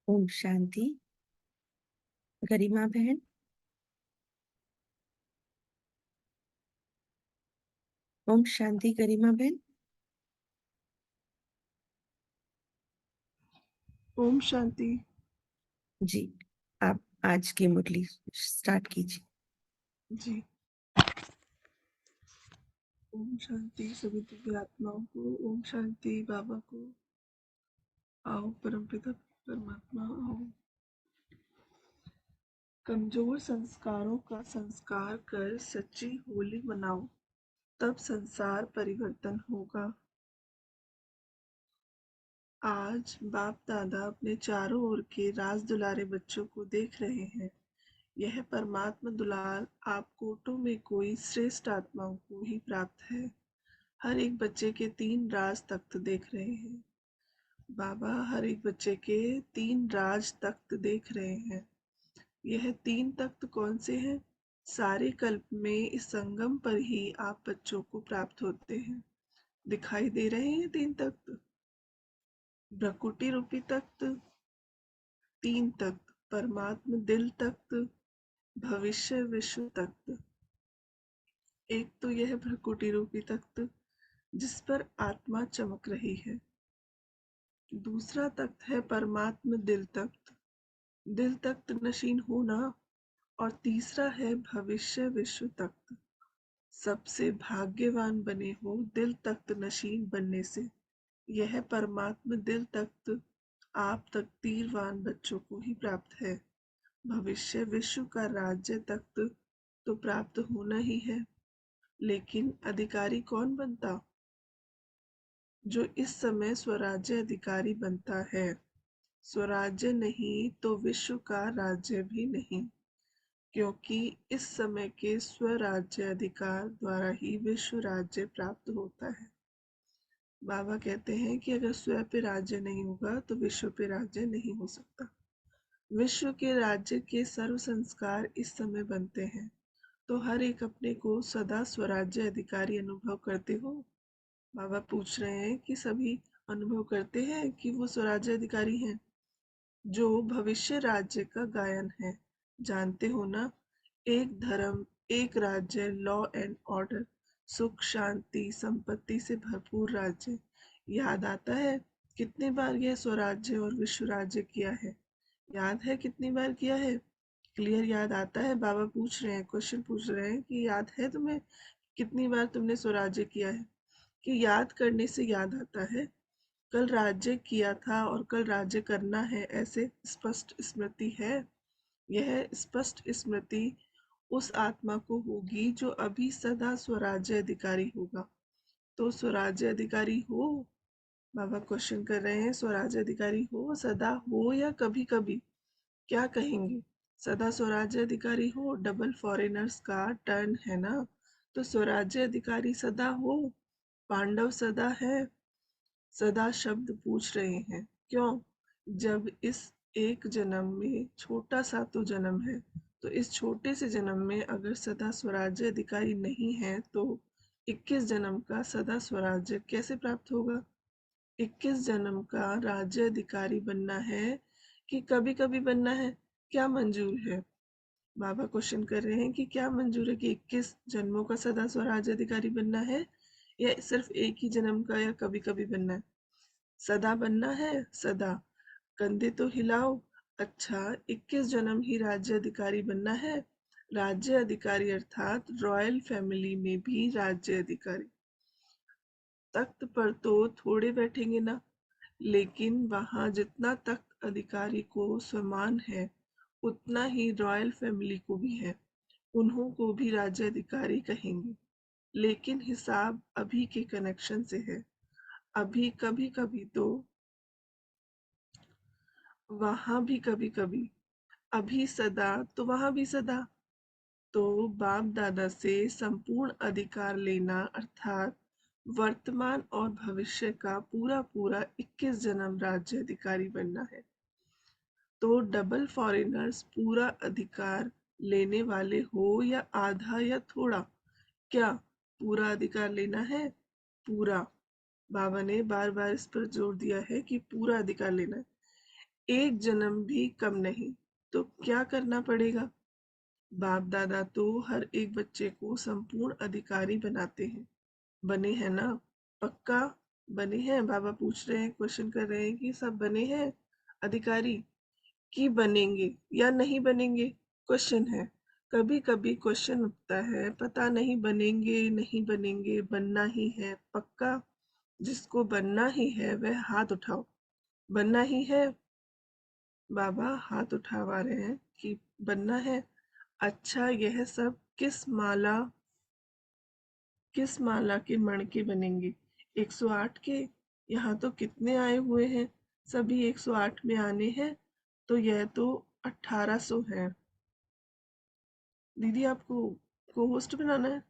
ओम शांति। गरिमा बहन। ओम शांति गरिमा बहन। ओम शांति। जी, आप आज की मुरली स्टार्ट कीजिए। जी, ओम शांति सभी दिव्य आत्माओं को। ओम शांति बाबा को। आओ परमपिता परमात्मा आओ। कमजोर संस्कारों का संस्कार कर सच्ची होली मनाओ, तब संसार परिवर्तन होगा। आज बाप दादा अपने चारों ओर के राज दुलारे बच्चों को देख रहे हैं। यह परमात्मा दुलार आप कोटों में कोई श्रेष्ठ आत्माओं को ही प्राप्त है। हर एक बच्चे के 3 राज तख्त देख रहे हैं। बाबा हर एक बच्चे के 3 राज तख्त देख रहे हैं। यह 3 तख्त कौन से हैं? सारे कल्प में इस संगम पर ही आप बच्चों को प्राप्त होते हैं। दिखाई दे रहे हैं 3 तख्त। भ्रकुटी रूपी तख्त, 3 तख्त, परमात्मा दिल तख्त, भविष्य विश्व तख्त। एक तो यह भ्रकुटी रूपी तख्त जिस पर आत्मा चमक रही है। दूसरा तख्त है परमात्मा दिल तख्त, दिल तख्त नशीन होना। और तीसरा है भविष्य विश्व तख्त। सबसे भाग्यवान बने हो दिल तख्त नशीन बनने से। यह परमात्मा दिल तख्त आप तकदीरवान बच्चों को ही प्राप्त है। भविष्य विश्व का राज्य तख्त तो प्राप्त होना ही है, लेकिन अधिकारी कौन बनता? जो इस समय स्वराज्य अधिकारी बनता है। स्वराज्य नहीं तो विश्व का राज्य भी नहीं, क्योंकि इस समय के स्वराज्य अधिकार द्वारा ही विश्व राज्य प्राप्त होता है। बाबा कहते हैं कि अगर स्व पे राज्य नहीं होगा तो विश्व पे राज्य नहीं हो सकता। विश्व के राज्य के सर्व संस्कार इस समय बनते हैं, तो हर एक अपने को सदा स्वराज्य अधिकारी अनुभव करते हो। बाबा पूछ रहे हैं कि सभी अनुभव करते हैं कि वो स्वराज्य अधिकारी हैं। जो भविष्य राज्य का गायन है, जानते हो ना? एक धर्म, एक राज्य, लॉ एंड ऑर्डर, सुख शांति संपत्ति से भरपूर राज्य। याद आता है कितनी बार यह स्वराज्य और विश्व राज्य किया है? याद है कितनी बार किया है? क्लियर याद आता है? बाबा पूछ रहे हैं, क्वेश्चन पूछ रहे हैं कि याद है तुम्हें कितनी बार तुमने स्वराज्य किया है? कि याद करने से याद आता है कल राज्य किया था और कल राज्य करना है, ऐसे स्पष्ट स्मृति है। यह स्पष्ट स्मृति उस आत्मा को होगी जो अभी सदा स्वराज्य अधिकारी होगा। तो स्वराज्य अधिकारी हो? बाबा क्वेश्चन कर रहे हैं, स्वराज्य अधिकारी हो, सदा हो या कभी कभी? क्या कहेंगे? सदा स्वराज्य अधिकारी हो, डबल फॉरेनर्स का टर्न है ना, तो स्वराज्य अधिकारी सदा हो। पांडव सदा है। सदा शब्द पूछ रहे हैं क्यों? जब इस एक जन्म में छोटा सा तो जन्म है, तो इस छोटे से जन्म में अगर सदा स्वराज्य अधिकारी नहीं है तो 21 जन्म का सदा स्वराज्य कैसे प्राप्त होगा? 21 जन्म का राज्य अधिकारी बनना है कि कभी कभी बनना है? क्या मंजूर है? बाबा क्वेश्चन कर रहे हैं कि क्या मंजूर है कि 21 जन्मों का सदा स्वराज्य अधिकारी बनना है, या सिर्फ एक ही जन्म का, या कभी कभी बनना है? सदा बनना है, सदा। कंधे तो हिलाओ। अच्छा, 21 जन्म ही राज्य अधिकारी बनना है। राज्य अधिकारी अर्थात रॉयल फैमिली में भी राज्य अधिकारी। तख्त पर तो थोड़े बैठेंगे ना, लेकिन वहां जितना तख्त अधिकारी को सम्मान है, उतना ही रॉयल फैमिली को भी है। उन्हों को भी राज्य अधिकारी कहेंगे, लेकिन हिसाब अभी के कनेक्शन से है। अभी कभी कभी तो वहां भी कभी कभी, अभी सदा तो वहां भी सदा। तो बाप दादा से संपूर्ण अधिकार लेना अर्थात वर्तमान और भविष्य का पूरा पूरा 21 जन्म राज्य अधिकारी बनना है। तो डबल फॉरेनर्स पूरा अधिकार लेने वाले हो या आधा या थोड़ा? क्या पूरा अधिकार लेना है? पूरा। बाबा ने बार बार इस पर जोर दिया है कि पूरा अधिकार लेना है। एक जन्म भी कम नहीं। तो क्या करना पड़ेगा? बाप दादा तो हर एक बच्चे को संपूर्ण अधिकारी बनाते हैं। बने हैं ना? पक्का बने हैं? बाबा पूछ रहे हैं, क्वेश्चन कर रहे हैं कि सब बने हैं अधिकारी, कि बनेंगे या नहीं बनेंगे? क्वेश्चन है। कभी कभी क्वेश्चन उठता है, पता नहीं बनेंगे नहीं बनेंगे, बनना ही है पक्का? जिसको बनना ही है वह हाथ उठाओ। बनना ही है? बाबा हाथ उठावा रहे हैं कि बनना है। अच्छा, यह सब किस माला के मण के बनेंगे? 108 के? यहाँ तो कितने आए हुए हैं, सभी 108 में आने हैं, तो यह तो 1800 है। दीदी आपको को होस्ट बनाना है?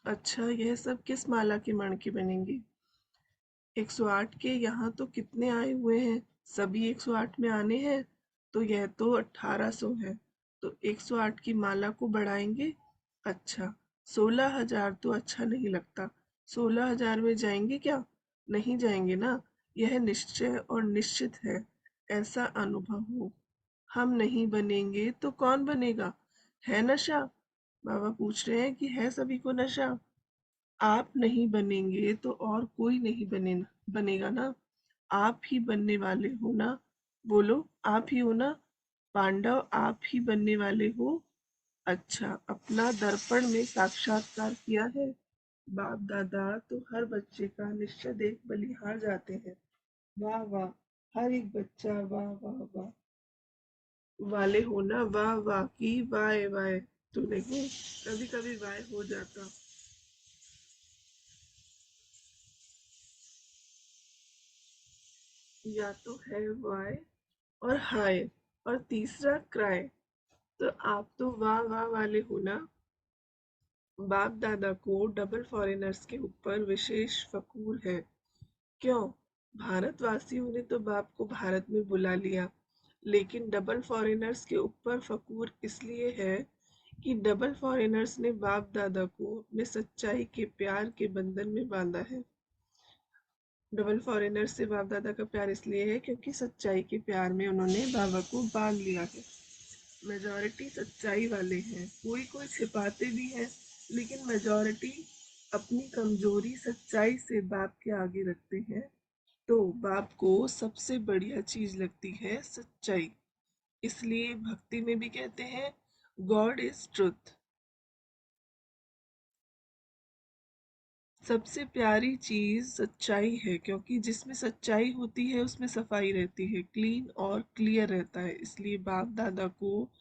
अच्छा, यह सब किस माला के मण के बनेंगे? 108 के? यहाँ तो कितने आए हुए हैं, सभी 108 में आने हैं, तो यह तो 1800 है। तो 108 की माला को बढ़ाएंगे। अच्छा, 16,000 तो अच्छा नहीं लगता। 16,000 में जाएंगे क्या? नहीं जाएंगे ना। यह निश्चय और निश्चित है, ऐसा अनुभव हो। हम नहीं बनेंगे तो कौन बनेगा? है नशा? बाबा पूछ रहे हैं कि है सभी को नशा? आप नहीं बनेंगे तो और कोई नहीं बनेगा ना। आप ही बनने वाले हो ना। बोलो, आप ही हो ना? पांडव आप ही बनने वाले हो। अच्छा, अपना दर्पण में साक्षात्कार किया है? बाप दादा तो हर बच्चे का निश्चय देख बलिहार जाते हैं। वाह वाह, हर एक बच्चा वाह वाह वाह वाले हो ना। वाह वाह की वाह वाह। तो नहीं, कभी कभी वाह हो जाता। या तो है वाय और हाय और तीसरा क्राय। तो आप तो वाह वाह वाले हो ना। बाप दादा को डबल फॉरेनर्स के ऊपर विशेष फकूर है। क्यों? भारतवासियों ने तो बाप को भारत में बुला लिया, लेकिन डबल फॉरेनर्स के ऊपर फकूर इसलिए है कि डबल फॉरेनर्स ने बाप दादा को अपने सच्चाई के प्यार के बंधन में बांधा है। डबल फॉरेनर से बाप दादा का प्यार इसलिए है क्योंकि सच्चाई के प्यार में उन्होंने बाबा को बांध लिया है। मेजॉरिटी सच्चाई वाले हैं, कोई कोई छिपाते भी हैं, लेकिन मेजॉरिटी अपनी कमजोरी सच्चाई से बाप के आगे रखते हैं। तो बाप को सबसे बढ़िया चीज लगती है सच्चाई। इसलिए भक्ति में भी कहते हैं गॉड इज ट्रुथ। सबसे प्यारी चीज सच्चाई है, क्योंकि जिसमें सच्चाई होती है उसमें सफाई रहती है, क्लीन और क्लियर रहता है। इसलिए बाप दादा को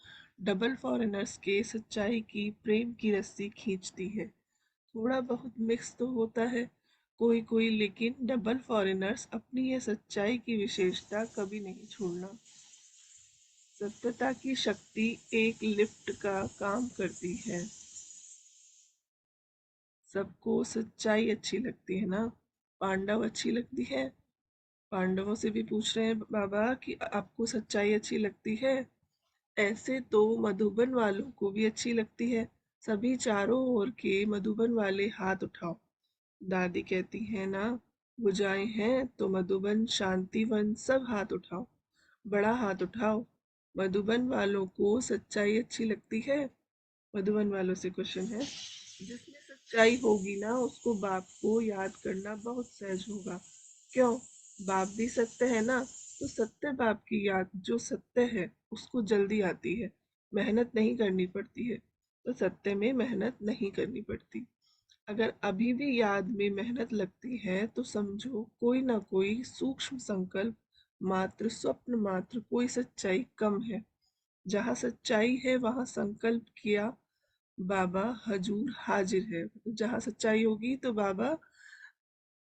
डबल फॉरेनर्स के सच्चाई की प्रेम की रस्सी खींचती है। थोड़ा बहुत मिक्स तो होता है कोई कोई, लेकिन डबल फॉरेनर्स अपनी ये सच्चाई की विशेषता कभी नहीं छोड़ना। सत्यता की शक्ति एक लिफ्ट का काम करती है। सबको सच्चाई अच्छी लगती है ना। पांडव अच्छी लगती है? पांडवों से भी पूछ रहे हैं बाबा कि आपको सच्चाई अच्छी लगती है? ऐसे तो मधुबन वालों को भी अच्छी लगती है। सभी चारों ओर के मधुबन वाले हाथ उठाओ। दादी कहती है ना, भुजाएं हैं तो मधुबन शांतिवन सब हाथ उठाओ। बड़ा हाथ उठाओ। मधुबन वालों को सच्चाई अच्छी लगती है? मधुबन वालों से क्वेश्चन है। जिसमें सच्चाई होगी ना उसको बाप को याद करना बहुत सहज होगा। क्यों? बाप भी सत्य है ना। तो सत्य बाप की याद, जो सत्य है उसको जल्दी आती है, मेहनत नहीं करनी पड़ती है। तो सत्य में मेहनत नहीं करनी पड़ती। अगर अभी भी याद में मेहनत लगती है तो समझो कोई ना कोई सूक्ष्म संकल्प मात्र, स्वप्न मात्र, कोई सच्चाई कम है। जहाँ सच्चाई है वहाँ संकल्प किया बाबा हजूर हाजिर है। जहाँ सच्चाई होगी तो बाबा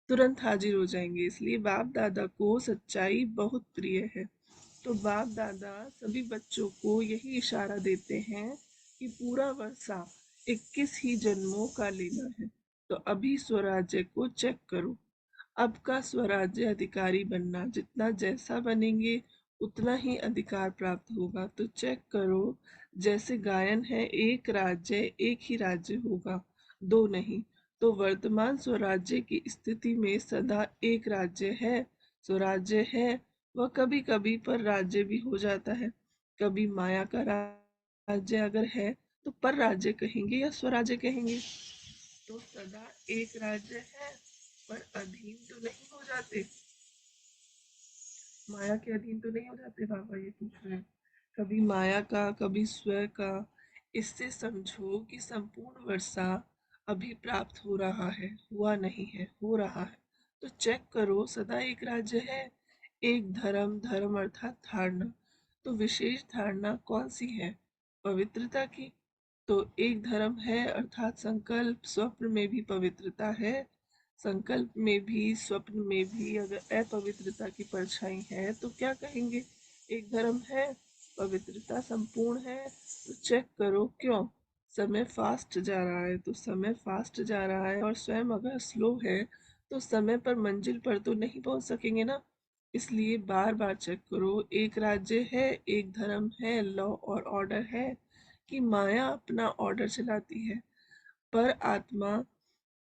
तुरंत हाजिर हो जाएंगे। इसलिए बाप दादा को सच्चाई बहुत प्रिय है। तो बाप दादा सभी बच्चों को यही इशारा देते हैं कि पूरा वर्षा 21 ही जन्मों का लेना है। तो अभी स्वराज्य को चेक करो। अब का स्वराज्य अधिकारी बनना, जितना जैसा बनेंगे उतना ही अधिकार प्राप्त होगा। तो चेक करो, जैसे गायन है, एक राज्य एक ही राज्य होगा, दो नहीं। तो वर्तमान स्वराज्य की स्थिति में सदा एक राज्य है। स्वराज्य है वह कभी कभी पर राज्य भी हो जाता है। कभी माया का राज्य अगर है तो पर राज्य कहेंगे या स्वराज्य कहेंगे। तो सदा एक राज्य है पर अधीन तो नहीं हो जाते, माया के अधीन तो नहीं हो जाते। बाबा ये पूछ रहे हैं, कभी माया का कभी स्वयं का। इससे समझो कि संपूर्ण वर्षा अभी प्राप्त हो रहा है, हुआ नहीं है, हो रहा है। तो चेक करो, सदा एक राज्य है, एक धर्म, धर्म अर्थात धारणा। तो विशेष धारणा कौन सी है? पवित्रता की। तो एक धर्म है अर्थात संकल्प, स्वप्न में भी पवित्रता है। संकल्प में भी स्वप्न में भी अगर अपवित्रता की परछाई है तो क्या कहेंगे? एक धर्म है, पवित्रता संपूर्ण है। तो चेक करो क्यों समय फास्ट जा रहा है। तो समय फास्ट जा रहा है और स्वयं अगर स्लो है तो समय पर मंजिल पर तो नहीं पहुंच सकेंगे ना। इसलिए बार बार चेक करो, एक राज्य है, एक धर्म है, लॉ और ऑर्डर है कि माया अपना ऑर्डर चलाती है। पर आत्मा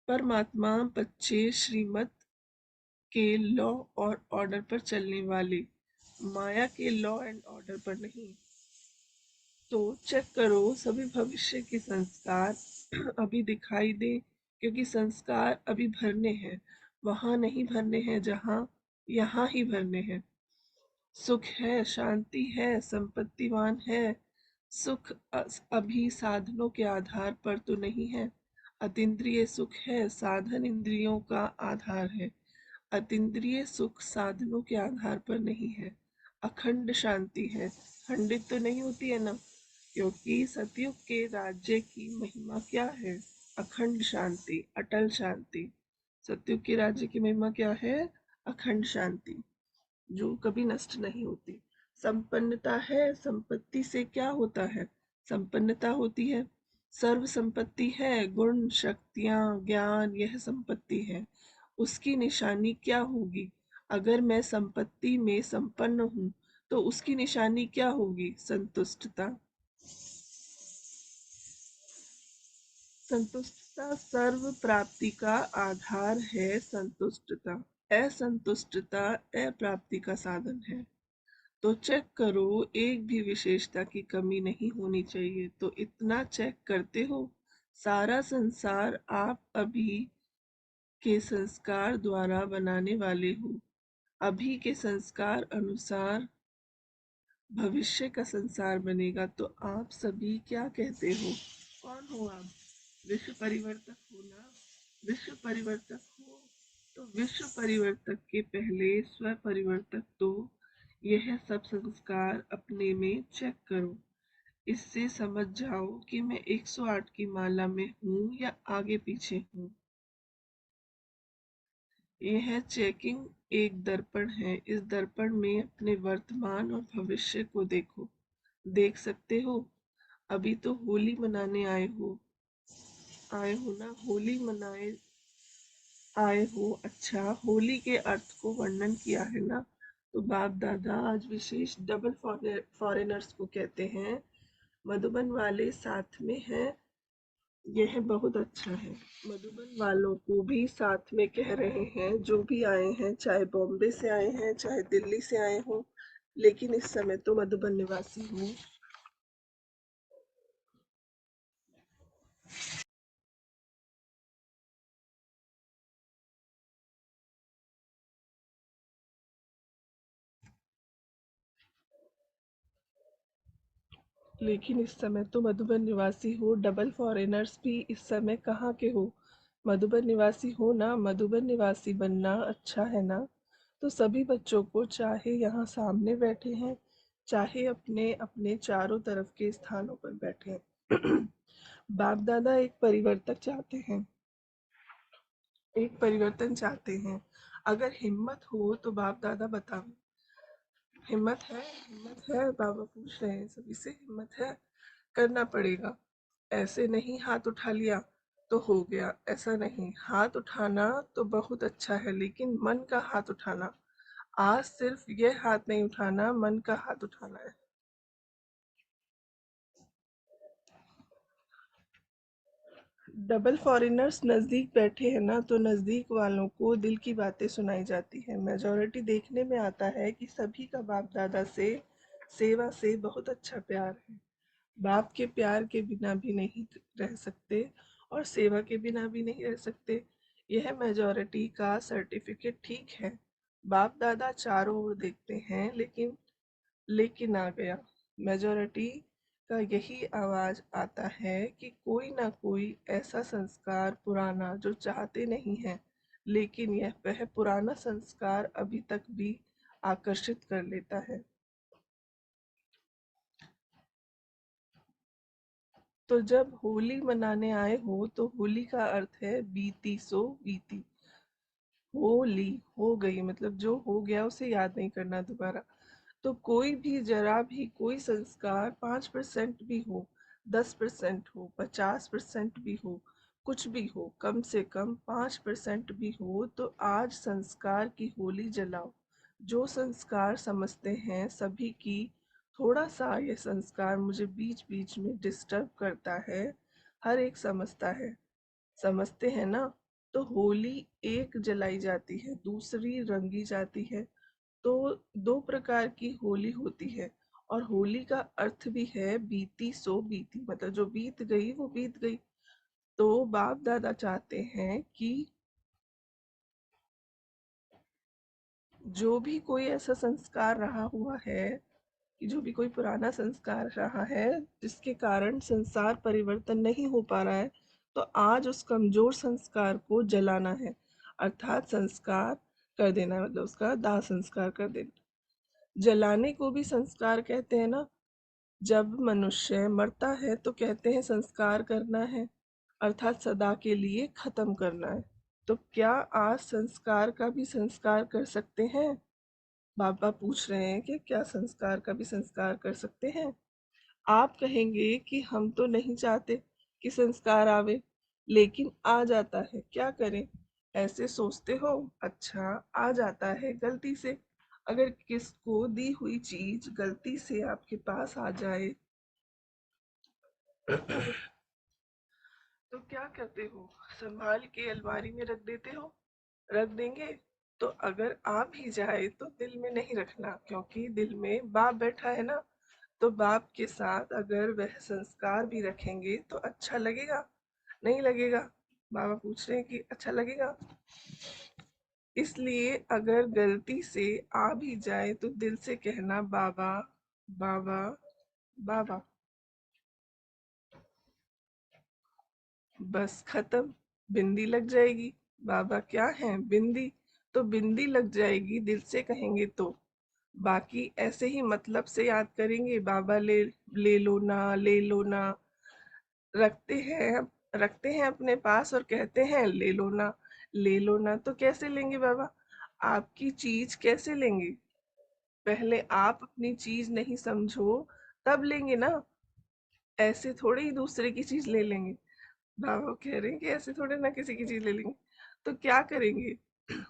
परमात्मा बच्चे श्रीमत के लॉ और ऑर्डर पर चलने वाले, माया के लॉ एंड ऑर्डर पर नहीं। तो चेक करो, सभी भविष्य के संस्कार अभी दिखाई दे, क्योंकि संस्कार अभी भरने हैं। वहां नहीं भरने हैं जहां, यहाँ ही भरने हैं। सुख है, शांति है, संपत्तिवान है। सुख अभी साधनों के आधार पर तो नहीं है। अतीन्द्रिय सुख है, साधन इंद्रियों का आधार है। अतीन्द्रिय सुख साधनों के आधार पर नहीं है। अखंड शांति है, खंडित तो नहीं होती है ना, क्योंकि सतयुग के राज्य की महिमा क्या है? अखंड शांति, अटल शांति। सतयुग के राज्य की महिमा क्या है? अखंड शांति, जो कभी नष्ट नहीं होती। संपन्नता है, संपत्ति से क्या होता है? संपन्नता होती है। सर्व संपत्ति है, गुण, शक्तियां, ज्ञान, यह संपत्ति है। उसकी निशानी क्या होगी? अगर मैं संपत्ति में संपन्न हूँ तो उसकी निशानी क्या होगी? संतुष्टता। संतुष्टता सर्व प्राप्ति का आधार है। संतुष्टता, असंतुष्टता अप्राप्ति का साधन है। तो चेक करो, एक भी विशेषता की कमी नहीं होनी चाहिए। तो इतना चेक करते हो। सारा संसार आप अभी के संस्कार द्वारा बनाने वाले हो। अभी के संस्कार अनुसार भविष्य का संसार बनेगा। तो आप सभी क्या कहते हो? कौन हो आप? विश्व परिवर्तक हो ना? विश्व परिवर्तक हो तो विश्व परिवर्तक के पहले स्व परिवर्तक। तो यह सब संस्कार अपने में चेक करो। इससे समझ जाओ कि मैं 108 की माला में हूँ या आगे पीछे हूँ। यह चेकिंग एक दर्पण है। इस दर्पण में अपने वर्तमान और भविष्य को देखो। देख सकते हो? अभी तो होली मनाने आए हो ना, होली मनाए आए हो। अच्छा, होली के अर्थ को वर्णन किया है ना। तो बाप दादा आज विशेष डबल फॉरेनर्स को कहते हैं, मधुबन वाले साथ में हैं। यह बहुत अच्छा है। मधुबन वालों को भी साथ में कह रहे हैं, जो भी आए हैं, चाहे बॉम्बे से आए हैं चाहे दिल्ली से आए हों, लेकिन इस समय तो मधुबन निवासी हूँ। लेकिन इस समय तो मधुबन निवासी हो। डबल फॉरेनर्स भी इस समय कहाँ के हो? मधुबन निवासी हो ना। मधुबन निवासी बनना अच्छा है ना। तो सभी बच्चों को, चाहे यहाँ सामने बैठे हैं चाहे अपने अपने चारों तरफ के स्थानों पर बैठे हैं, बाप दादा एक परिवर्तक चाहते हैं, एक परिवर्तन चाहते हैं। अगर हिम्मत हो तो बाप दादा बताओ, हिम्मत है? हिम्मत है? बाबा पूछ रहे हैं सभी से, हिम्मत है? करना पड़ेगा। ऐसे नहीं हाथ उठा लिया तो हो गया, ऐसा नहीं। हाथ उठाना तो बहुत अच्छा है, लेकिन मन का हाथ उठाना। आज सिर्फ यह हाथ नहीं उठाना, मन का हाथ उठाना है। डबल फॉरेनर्स नजदीक बैठे हैं ना, तो नजदीक वालों को दिल की बातें सुनाई जाती है। मेजॉरिटी देखने में आता है कि सभी का बाप दादा से सेवा से बहुत अच्छा प्यार है। बाप के प्यार के बिना भी नहीं रह सकते और सेवा के बिना भी नहीं रह सकते। यह मेजॉरिटी का सर्टिफिकेट ठीक है। बाप दादा चारों ओर देखते हैं, लेकिन आ गया। मेजॉरिटी का यही आवाज आता है कि कोई ना कोई ऐसा संस्कार पुराना जो चाहते नहीं है, लेकिन यह वह पुराना संस्कार अभी तक भी आकर्षित कर लेता है। तो जब होली मनाने आए हो तो होली का अर्थ है बीती सो बीती। होली हो गई मतलब जो हो गया उसे याद नहीं करना दोबारा। तो कोई भी जरा भी कोई संस्कार 5% भी हो, 10% हो, 50% भी हो, कुछ भी हो, कम से कम 5% भी हो, तो आज संस्कार की होली जलाओ। जो संस्कार समझते हैं सभी की, थोड़ा सा ये संस्कार मुझे बीच बीच में डिस्टर्ब करता है, हर एक समझता है। समझते हैं ना? तो होली एक जलाई जाती है, दूसरी रंगी जाती है। तो दो प्रकार की होली होती है। और होली का अर्थ भी है बीती सो बीती, मतलब जो बीत गई वो बीत गई। तो बाप दादा चाहते हैं कि जो भी कोई ऐसा संस्कार रहा हुआ है, कि जो भी कोई पुराना संस्कार रहा है जिसके कारण संसार परिवर्तन नहीं हो पा रहा है, तो आज उस कमजोर संस्कार को जलाना है। अर्थात संस्कार कर देना है, मतलब उसका दाह संस्कार कर देना। जलाने को भी संस्कार कहते हैं ना। जब मनुष्य मरता है तो कहते हैं संस्कार करना है, अर्थात सदा के लिए खत्म करना है। तो क्या आज संस्कार का भी संस्कार कर सकते हैं? बाबा पूछ रहे हैं कि क्या संस्कार का भी संस्कार कर सकते हैं? आप कहेंगे कि हम तो नहीं चाहते कि संस्कार आवे, लेकिन आ जाता है, क्या करें? ऐसे सोचते हो? अच्छा, आ जाता है गलती से। अगर किसको दी हुई चीज गलती से आपके पास आ जाए तो क्या करते हो? संभाल के अलमारी में रख देते हो? रख देंगे? तो अगर आ भी जाए तो दिल में नहीं रखना, क्योंकि दिल में बाप बैठा है ना। तो बाप के साथ अगर वह संस्कार भी रखेंगे तो अच्छा लगेगा? नहीं लगेगा। बाबा पूछ रहे हैं कि अच्छा लगेगा। इसलिए अगर गलती से आ भी जाए तो दिल से कहना बाबा, बाबा, बाबा। बस खत्म। बिंदी लग जाएगी। बाबा क्या है? बिंदी। तो बिंदी लग जाएगी दिल से कहेंगे तो। बाकी ऐसे ही मतलब से याद करेंगे, बाबा ले ले लो ना, ले लो ना। रखते हैं अपने पास और कहते हैं ले लो ना। ले लो ना तो कैसे लेंगे बाबा? आपकी चीज कैसे लेंगे? पहले आप अपनी चीज नहीं समझो, तब लेंगे ना। ऐसे थोड़े ही दूसरे की चीज ले लेंगे। बाबा कह रहे हैं कि ऐसे थोड़े ना किसी की चीज ले लेंगे। तो क्या करेंगे?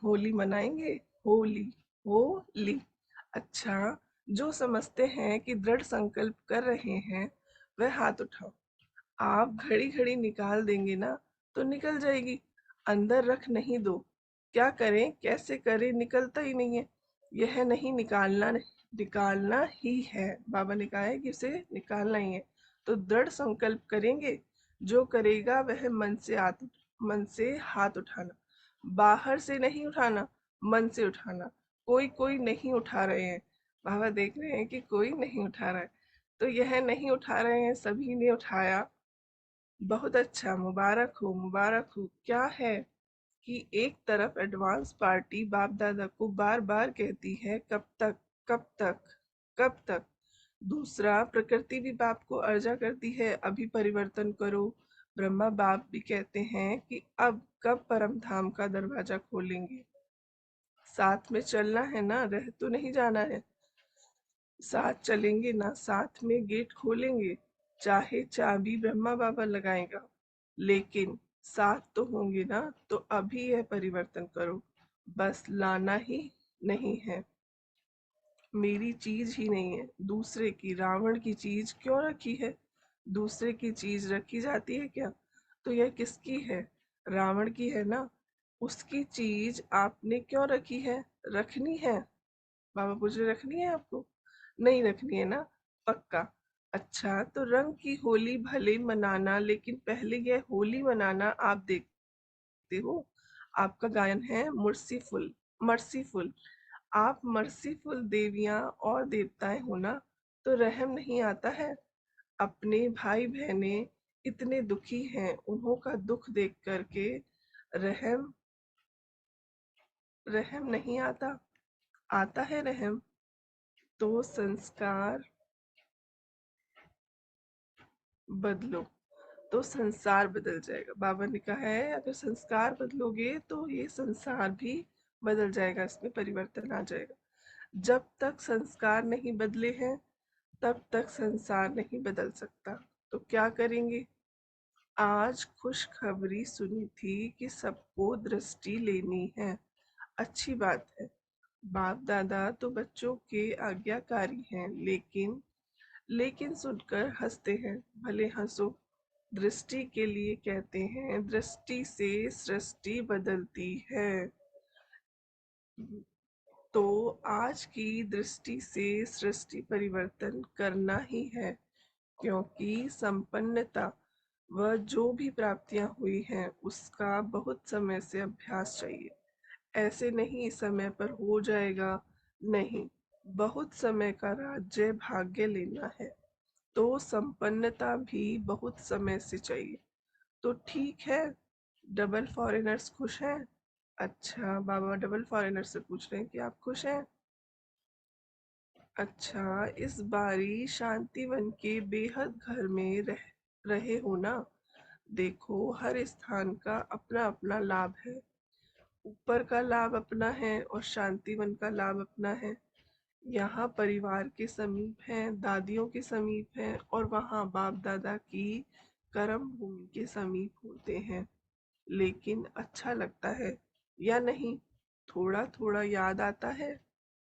होली मनाएंगे। होली, होली। अच्छा, जो समझते हैं कि दृढ़ संकल्प कर रहे हैं वह हाथ उठाओ। आप घड़ी घड़ी निकाल देंगे ना तो निकल जाएगी। अंदर रख नहीं दो। क्या करें, कैसे करें, निकलता ही नहीं है। यह नहीं निकालना, निकालना ही है। बाबा ने कहा है कि इसे निकालना ही है। तो दृढ़ संकल्प करेंगे। जो करेगा वह मन से हाथ उठाना। बाहर से नहीं उठाना, मन से उठाना। कोई कोई नहीं उठा रहे हैं। बाबा देख रहे हैं कि कोई नहीं उठा रहा है। तो यह नहीं उठा रहे हैं, सभी ने उठाया। बहुत अच्छा, मुबारक हो। क्या है कि एक तरफ एडवांस पार्टी बाप दादा को बार बार कहती है कब तक, कब तक, कब तक। दूसरा, प्रकृति भी बाप को अर्जा करती है अभी परिवर्तन करो। ब्रह्मा बाप भी कहते हैं कि अब कब परम धाम का दरवाजा खोलेंगे। साथ में चलना है ना, रह तो नहीं जाना है। साथ चलेंगे ना, साथ में गेट खोलेंगे। चाहे चाबी ब्रह्मा बाबा लगाएगा, लेकिन साथ तो होंगे ना। तो अभी यह परिवर्तन करो, बस लाना ही नहीं है। मेरी चीज ही नहीं है, दूसरे की, रावण की चीज क्यों रखी है? दूसरे की चीज रखी जाती है क्या? तो यह किसकी है? रावण की है ना। उसकी चीज आपने क्यों रखी है? रखनी है? बाबा पूछ रहे रखनी है आपको? नहीं रखनी है ना? पक्का। अच्छा, तो रंग की होली भले मनाना, लेकिन पहले यह होली मनाना आप देखते हो। आपका गायन है मर्सीफुल। मर्सीफुल। आप मर्सीफुल देवियां और देवताएं हो ना, तो रहम नहीं आता है? अपने भाई बहने इतने दुखी हैं, उन्हों का दुख देख करके रहम रहम नहीं आता? आता है रहम। तो संस्कार बदलो, तो संसार बदल जाएगा। बाबा ने कहा है अगर संस्कार बदलोगे तो ये संसार भी बदल जाएगा, इसमें परिवर्तन आ जाएगा। जब तक संस्कार नहीं बदले हैं तब तक संसार नहीं बदल सकता। तो क्या करेंगे? आज खुशखबरी सुनी थी कि सबको दृष्टि लेनी है। अच्छी बात है। बाप दादा तो बच्चों के आज्ञाकारी हैं, लेकिन सुनकर हंसते हैं। भले हंसो। दृष्टि के लिए कहते हैं, दृष्टि से सृष्टि बदलती है। तो आज की दृष्टि से सृष्टि परिवर्तन करना ही है, क्योंकि संपन्नता व जो भी प्राप्तियां हुई हैं उसका बहुत समय से अभ्यास चाहिए। ऐसे नहीं समय पर हो जाएगा, नहीं। बहुत समय का राज्य भाग्य लेना है, तो संपन्नता भी बहुत समय से चाहिए। तो ठीक है। डबल फॉरेनर्स खुश हैं? अच्छा, बाबा डबल फॉरेनर से पूछ रहे हैं कि आप खुश हैं? अच्छा, इस बारी शांतिवन के बेहद घर में रहे हो ना? देखो, हर स्थान का अपना अपना लाभ है। ऊपर का लाभ अपना है और शांतिवन का लाभ अपना है। यहाँ परिवार के समीप है, दादियों के समीप है, और वहाँ बाप दादा की कर्म भूमि के समीप होते हैं। लेकिन अच्छा लगता है या नहीं? थोड़ा थोड़ा याद आता है।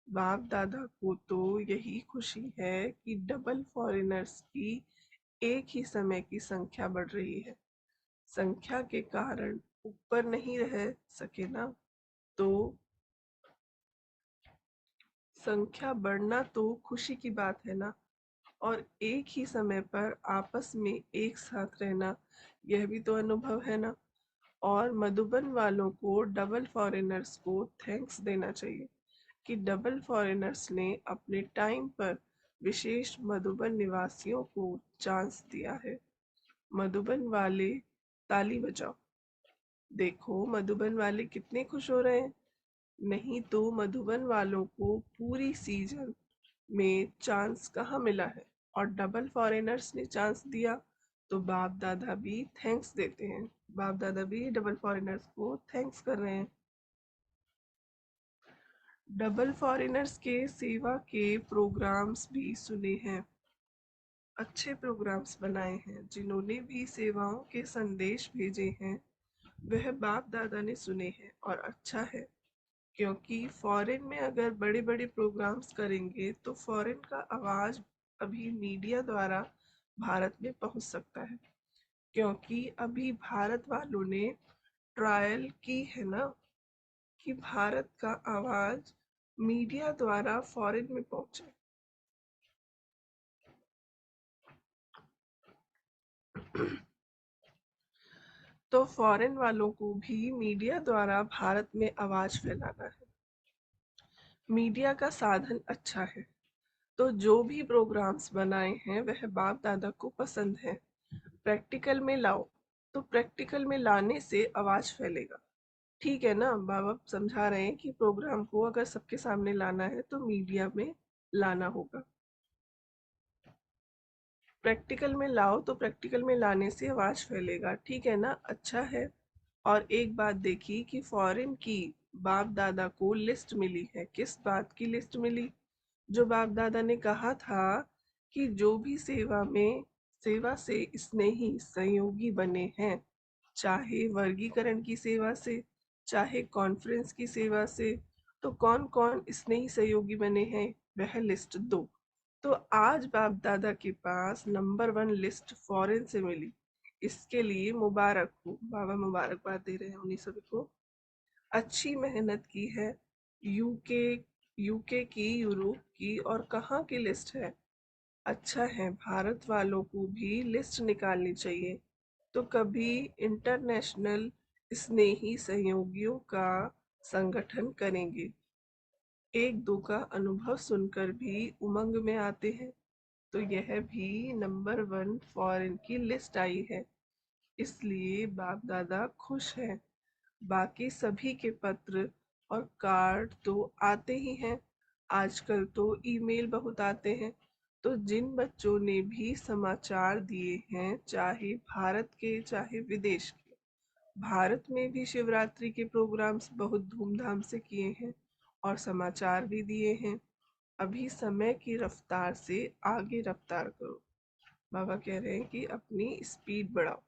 बाप दादा को तो यही खुशी है कि डबल फॉरेनर्स की एक ही समय की संख्या बढ़ रही है। संख्या के कारण ऊपर नहीं रह सके ना, तो संख्या बढ़ना तो खुशी की बात है ना। और एक ही समय पर आपस में एक साथ रहना, यह भी तो अनुभव है ना। और मधुबन वालों को, डबल फॉरेनर्स को थैंक्स देना चाहिए कि डबल फॉरेनर्स ने अपने टाइम पर विशेष मधुबन निवासियों को चांस दिया है। मधुबन वाले ताली बजाओ। देखो मधुबन वाले कितने खुश हो रहे हैं। नहीं तो मधुबन वालों को पूरी सीजन में चांस कहाँ मिला है, और डबल फॉरेनर्स ने चांस दिया, तो बाप दादा भी थैंक्स देते हैं। बाप दादा भी डबल फॉरेनर्स को थैंक्स कर रहे हैं। डबल फॉरेनर्स के सेवा के प्रोग्राम्स भी सुने हैं। अच्छे प्रोग्राम्स बनाए हैं। जिन्होंने भी सेवाओं के संदेश भेजे हैं वह बाप दादा ने सुने हैं, और अच्छा है। क्योंकि फॉरेन में अगर बड़े बड़े प्रोग्राम्स करेंगे तो फॉरेन का आवाज अभी मीडिया द्वारा भारत में पहुंच सकता है। क्योंकि अभी भारत वालों ने ट्रायल की है ना, कि भारत का आवाज मीडिया द्वारा फॉरेन में पहुंचे। तो फॉरेन वालों को भी मीडिया द्वारा भारत में आवाज फैलाना है। मीडिया का साधन अच्छा है, तो जो भी प्रोग्राम्स बनाए हैं वह बाप दादा को पसंद है। प्रैक्टिकल में लाओ, तो प्रैक्टिकल में लाने से आवाज फैलेगा। ठीक है ना? बाबा समझा रहे हैं कि प्रोग्राम को अगर सबके सामने लाना है तो मीडिया में लाना होगा। प्रैक्टिकल में लाओ, तो प्रैक्टिकल में लाने से आवाज फैलेगा। ठीक है ना? अच्छा है। और एक बात देखी कि फॉरेन की बाप दादा को लिस्ट मिली है। किस बात की लिस्ट मिली? जो बाप दादा ने कहा था कि जो भी सेवा से स्नेही सहयोगी बने हैं, चाहे वर्गीकरण की सेवा से, चाहे कॉन्फ्रेंस की सेवा से, तो कौन कौन स्नेही सहयोगी बने हैं? वह लिस्ट दो। तो आज बाप दादा के पास नंबर 1 लिस्ट फॉरेन से मिली। इसके लिए मुबारक हो। बाबा मुबारकबाद दे रहे हैं उन्हीं सभी को। अच्छी मेहनत की है। यूके यूके की, यूरोप की और कहाँ की लिस्ट है। अच्छा है, भारत वालों को भी लिस्ट निकालनी चाहिए। तो कभी इंटरनेशनल स्नेही सहयोगियों का संगठन करेंगे। एक दो का अनुभव सुनकर भी उमंग में आते हैं। तो यह भी नंबर 1 फॉरेन की लिस्ट आई है, इसलिए बाप दादा खुश हैं। बाकी सभी के पत्र और कार्ड तो आते ही हैं। आजकल तो ईमेल बहुत आते हैं। तो जिन बच्चों ने भी समाचार दिए हैं, चाहे भारत के चाहे विदेश के, भारत में भी शिवरात्रि के प्रोग्राम्स बहुत धूमधाम से किए हैं और समाचार भी दिए हैं। अभी समय की रफ्तार से आगे रफ्तार करो। बाबा कह रहे हैं कि अपनी स्पीड बढ़ाओ।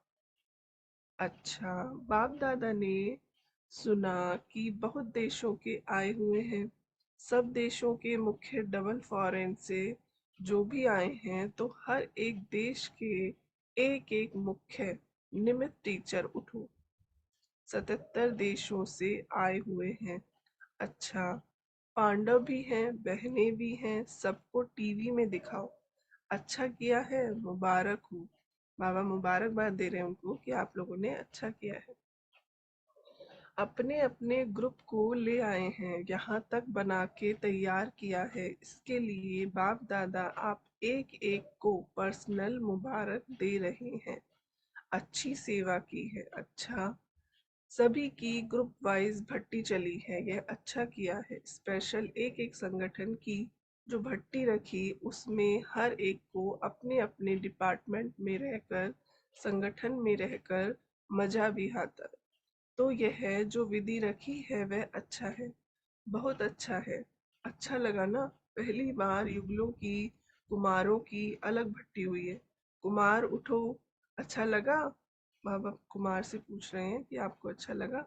अच्छा, बाप दादा ने सुना कि बहुत देशों के आए हुए हैं। सब देशों के मुख्य डबल फॉरेन से जो भी आए हैं, तो हर एक देश के एक एक मुख्य निमित टीचर उठो। 77 देशों से आए हुए हैं। अच्छा, पांडव भी हैं, बहनें भी हैं, सबको टीवी में दिखाओ। अच्छा किया है, मुबारक हो। बाबा मुबारकबाद दे रहे हैं उनको कि आप लोगों ने अच्छा किया है। अपने अपने ग्रुप को ले आए हैं, यहाँ तक बना के तैयार किया है। इसके लिए बाप दादा आप एक एक को पर्सनल मुबारक दे रहे हैं। अच्छी सेवा की है। अच्छा, सभी की ग्रुप वाइज भट्टी चली है, यह अच्छा किया है। स्पेशल एक एक संगठन की जो भट्टी रखी, उसमें हर एक को अपने अपने डिपार्टमेंट में रहकर, संगठन में रहकर मजा भी आता है। तो यह जो विधि रखी है वह अच्छा है, बहुत अच्छा है। अच्छा लगा ना। पहली बार युगलों की, कुमारों की अलग भट्टी हुई है। कुमार उठो। अच्छा लगा। बाबा कुमार से पूछ रहे हैं कि आपको अच्छा लगा।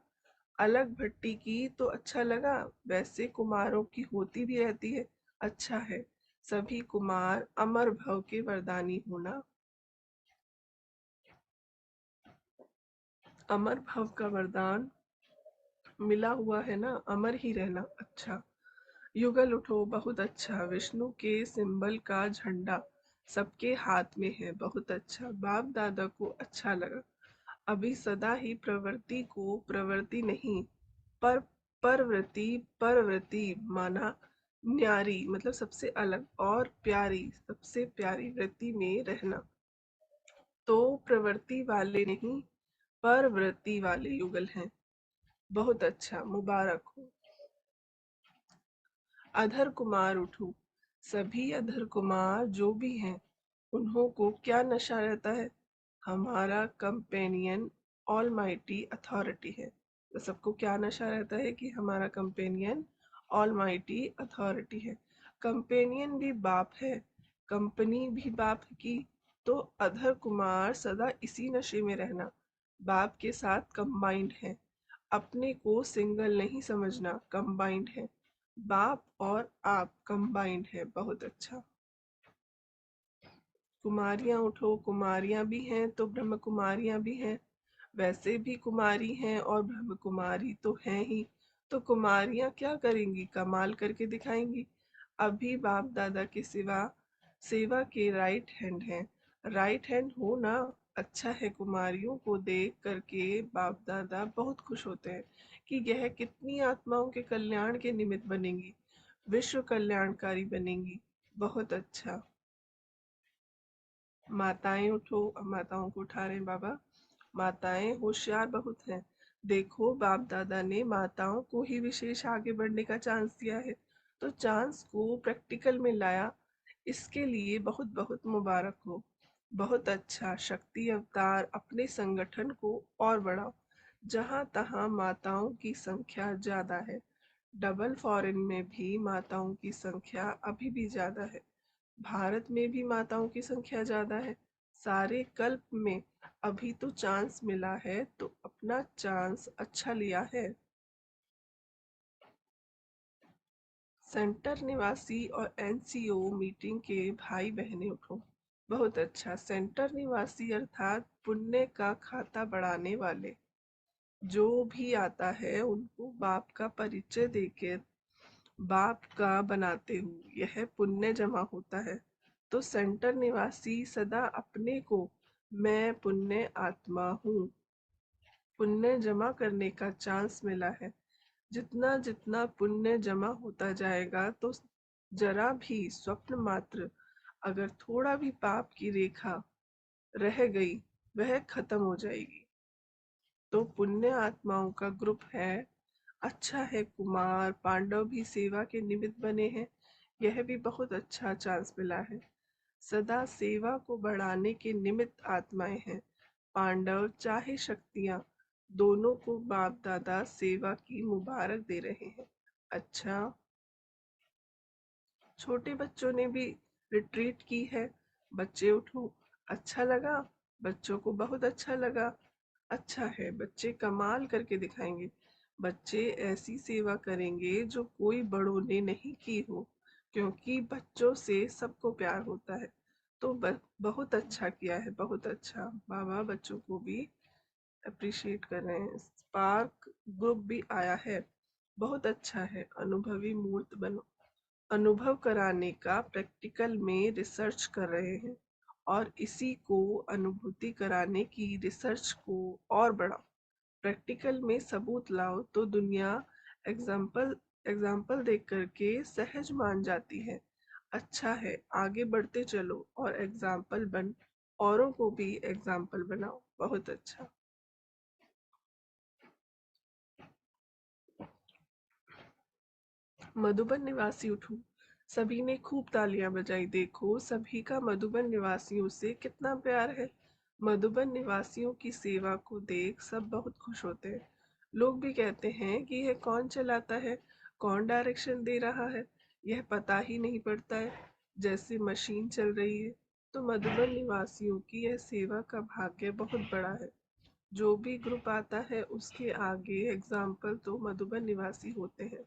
अलग भट्टी की तो अच्छा लगा, वैसे कुमारों की होती भी रहती है। अच्छा है। सभी कुमार अमर भव के वरदानी होना। अमर भव का वरदान मिला हुआ है ना, अमर ही रहना। अच्छा, युगल उठो, बहुत अच्छा। विष्णु के सिंबल का झंडा सबके हाथ में है, बहुत अच्छा। बाप दादा को अच्छा लगा। अभी सदा ही प्रवृत्ति को प्रवृत्ति नहीं, पर परवृत्ति, परवृत्ति माना न्यारी, मतलब सबसे अलग और प्यारी, सबसे प्यारी वृत्ति में रहना। तो प्रवृत्ति वाले नहीं, परवृत्ति वाले युगल हैं। बहुत अच्छा, मुबारक हो। अधर कुमार उठो। सभी अधर कुमार जो भी हैं, उन्हों को क्या नशा रहता है। हमारा कंपेनियन ऑलमाइटी अथॉरिटी है। तो सबको क्या नशा रहता है कि हमारा कंपेनियन ऑलमाइटी अथॉरिटी है। कंपेनियन भी बाप है, कंपनी भी बाप की। तो अधर कुमार सदा इसी नशे में रहना, बाप के साथ कंबाइंड है। अपने को सिंगल नहीं समझना, कंबाइंड है। बाप और आप कंबाइंड है, बहुत अच्छा। कुमारियां उठो। कुमारियां भी हैं तो ब्रह्म कुमारियां भी हैं। वैसे भी कुमारी हैं और ब्रह्म कुमारी तो हैं ही। तो कुमारियां क्या करेंगी, कमाल करके दिखाएंगी। अभी बाप दादा के सिवा सेवा के राइट हैंड हैं। राइट हैंड हो ना। अच्छा है। कुमारियों को देख करके बाप दादा बहुत खुश होते हैं कि यह कितनी आत्माओं के कल्याण के निमित्त बनेंगी, विश्व कल्याणकारी बनेंगी। बहुत अच्छा। माताएं उठो। अब माताओं को उठा रहे हैं बाबा। माताएं होशियार बहुत हैं। देखो, बाप दादा ने माताओं को ही विशेष आगे बढ़ने का चांस दिया है, तो चांस को प्रैक्टिकल में लाया। इसके लिए बहुत बहुत मुबारक हो। बहुत अच्छा। शक्ति अवतार अपने संगठन को और बढ़ाओ। जहां तहां माताओं की संख्या ज्यादा है। डबल फॉरेन में भी माताओं की संख्या अभी भी ज्यादा है। भारत में भी माताओं की संख्या ज्यादा है। सारे कल्प में अभी तो चांस मिला है, तो अपना चांस अच्छा लिया है। सेंटर निवासी और एनसीओ मीटिंग के भाई बहनें उठो। बहुत अच्छा। सेंटर निवासी अर्थात पुण्य का खाता बढ़ाने वाले जो भी आता है उनको बाप का परिचय देकर बाप का बनाते हुए यह पुण्य जमा होता है। तो सेंटर निवासी सदा अपने को मैं पुण्य आत्मा हूँ, पुण्य जमा करने का चांस मिला है। जितना जितना पुण्य जमा होता जाएगा तो जरा भी स्वप्न मात्र अगर थोड़ा भी पाप की रेखा रह गई वह खत्म हो जाएगी। तो पुण्य आत्माओं का ग्रुप है। अच्छा है, कुमार पांडव भी सेवा के निमित्त बने हैं। यह भी बहुत अच्छा चांस मिला है। सदा सेवा को बढ़ाने के निमित्त आत्माएं हैं। पांडव चाहे शक्तियां दोनों को बाप दादा सेवा की मुबारक दे रहे हैं। अच्छा, छोटे बच्चों ने भी रिट्रीट की है। बच्चे उठो। अच्छा लगा? बच्चों को बहुत अच्छा लगा। अच्छा है, बच्चे कमाल करके दिखाएंगे। बच्चे ऐसी सेवा करेंगे जो कोई बड़ों ने नहीं की हो, क्योंकि बच्चों से सबको प्यार होता है। तो बहुत अच्छा किया है, बहुत अच्छा। बाबा बच्चों को भी अप्रिशिएट कर रहे हैं। स्पार्क ग्रुप भी आया है। बहुत अच्छा है। अनुभवी मूर्त बनो। अनुभव कराने का प्रैक्टिकल में रिसर्च कर रहे हैं और इसी को अनुभूति कराने की रिसर्च को और बढ़ाओ। प्रैक्टिकल में सबूत लाओ तो दुनिया एग्जाम्पल एग्जाम्पल देख करके सहज मान जाती है। अच्छा है, आगे बढ़ते चलो और एग्जाम्पल बन औरों को भी एग्जाम्पल बनाओ। बहुत अच्छा। मधुबन निवासी उठो। सभी ने खूब तालियां बजाई। देखो सभी का मधुबन निवासियों से कितना प्यार है। मधुबन निवासियों की सेवा को देख सब बहुत खुश होते हैं। लोग भी कहते हैं कि यह कौन चलाता है, कौन डायरेक्शन दे रहा है, यह पता ही नहीं पड़ता है, जैसे मशीन चल रही है। तो मधुबन निवासियों की यह सेवा का भाग्य बहुत बड़ा है। जो भी ग्रुप आता है उसके आगे एग्जाम्पल तो मधुबन निवासी होते हैं।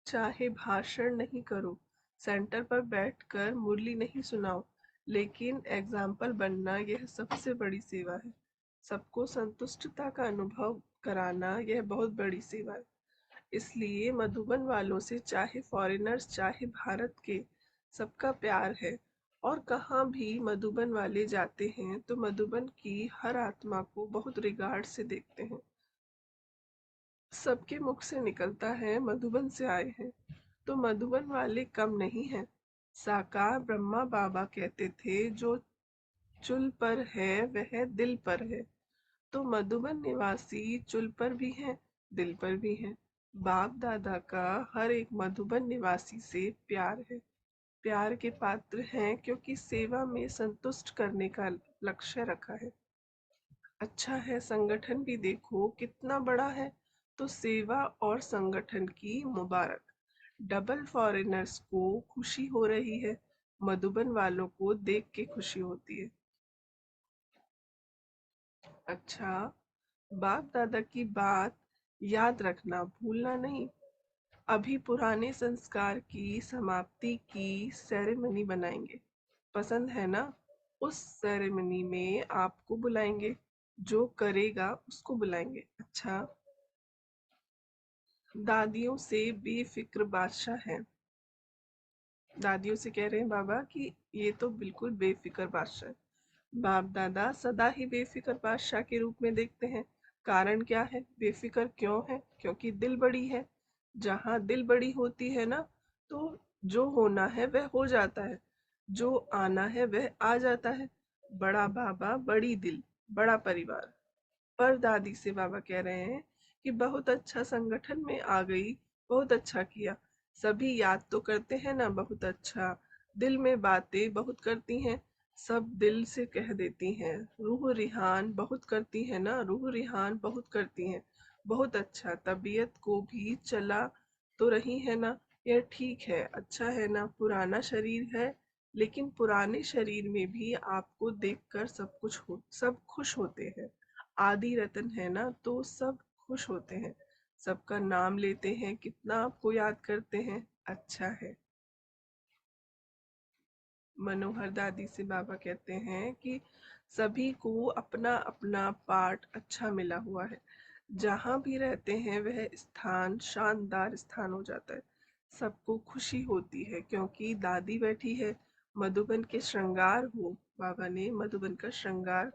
चाहे भाषण नहीं करो, सेंटर पर बैठकर मुरली नहीं सुनाओ, लेकिन एग्जाम्पल बनना यह सबसे बड़ी सेवा है। सबको संतुष्टता का अनुभव कराना यह बहुत बड़ी सेवा है। इसलिए मधुबन वालों से चाहे फॉरेनर्स चाहे भारत के, सबका प्यार है। और कहाँ भी मधुबन वाले जाते हैं तो मधुबन की हर आत्मा को बहुत रिगार्ड से देखते हैं। सबके मुख से निकलता है मधुबन से आए हैं। तो मधुबन वाले कम नहीं हैं। साकार ब्रह्मा बाबा कहते थे जो चुल पर है वह दिल पर है। तो मधुबन निवासी चुल पर भी हैं, दिल पर भी हैं। बाप दादा का हर एक मधुबन निवासी से प्यार है। प्यार के पात्र हैं क्योंकि सेवा में संतुष्ट करने का लक्ष्य रखा है। अच्छा है, संगठन भी देखो कितना बड़ा है। तो सेवा और संगठन की मुबारक। डबल फॉरेनर्स को खुशी हो रही है, मधुबन वालों को देख के खुशी होती है। अच्छा, बाप दादा की बात याद रखना, भूलना नहीं। अभी पुराने संस्कार की समाप्ति की सेरेमनी बनाएंगे। पसंद है ना? उस सेरेमनी में आपको बुलाएंगे, जो करेगा उसको बुलाएंगे। अच्छा, दादियों से बेफिक्र बादशाह है। दादियों से कह रहे हैं बाबा कि ये तो बिल्कुल बेफिक्र बादशाह है। बाप दादा सदा ही बेफिक्र बादशाह के रूप में देखते हैं। कारण क्या है? बेफिक्र क्यों है? क्योंकि दिल बड़ी है। जहाँ दिल बड़ी होती है ना, तो जो होना है वह हो जाता है, जो आना है वह आ जाता है। बड़ा बाबा, बड़ी दिल, बड़ा परिवार। पर दादी से बाबा कह रहे हैं कि बहुत अच्छा संगठन में आ गई, बहुत अच्छा किया। सभी याद तो करते हैं ना, बहुत अच्छा। दिल में बातें बहुत करती हैं, सब दिल से कह देती हैं। रूह रिहान बहुत करती है ना, रूह रिहान बहुत करती हैं। बहुत अच्छा, तबीयत को भी चला तो रही है ना, यह ठीक है, अच्छा है ना। पुराना शरीर है, लेकिन पुराने शरीर में भी आपको देखकर सब खुश होते हैं। आदि रतन है ना, तो सब खुश होते हैं। सबका नाम लेते हैं, कितना आपको याद करते हैं, अच्छा है। मनोहर दादी से बाबा कहते हैं कि सभी को अपना अपना पार्ट अच्छा मिला हुआ है, जहाँ भी रहते हैं वह स्थान शानदार स्थान हो जाता है। सबको खुशी होती है क्योंकि दादी बैठी है, मधुबन के श्रृंगार हो। बाबा ने मधुबन का श्रृंगार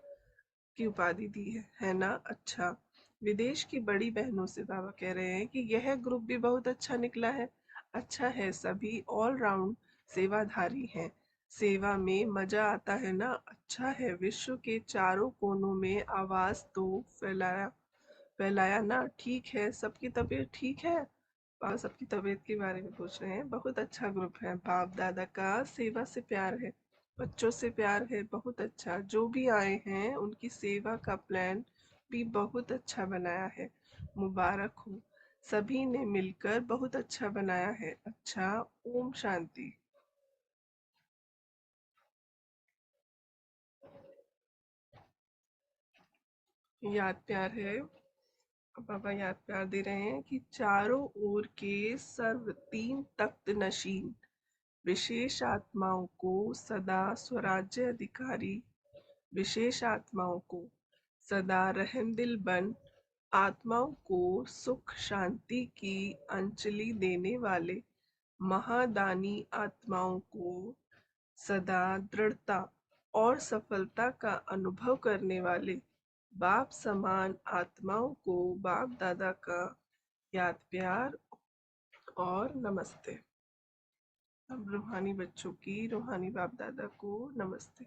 की उपाधि दी है ना। अच्छा, विदेश की बड़ी बहनों से बाबा कह रहे हैं कि यह ग्रुप भी बहुत अच्छा निकला है। अच्छा है, सभी ऑल राउंड सेवाधारी हैं, सेवा में मजा आता है ना। अच्छा है, विश्व के चारों कोनों में आवाज तो फैलाया फैलाया ना। ठीक है, सबकी तबीयत ठीक है। और सबकी तबीयत के बारे में पूछ रहे हैं। बहुत अच्छा ग्रुप है, बाप दादा का सेवा से प्यार है, बच्चों से प्यार है, बहुत अच्छा। जो भी आए हैं उनकी सेवा का प्लान भी बहुत अच्छा बनाया है, मुबारक हो। सभी ने मिलकर बहुत अच्छा बनाया है। अच्छा, ओम शांति। याद प्यार है, बाबा याद प्यार दे रहे हैं कि चारों ओर के सर्व तीन तख्त नशीन विशेष आत्माओं को सदा स्वराज्य अधिकारी, विशेष आत्माओं को सदा रहमदिल बन, आत्माओं को सुख शांति की अंजलि देने वाले, महादानी आत्माओं को सदा दृढ़ता और सफलता का अनुभव करने वाले, बाप समान आत्माओं को बाप दादा का याद प्यार और नमस्ते। अब रूहानी बच्चों की रूहानी बाप दादा को नमस्ते।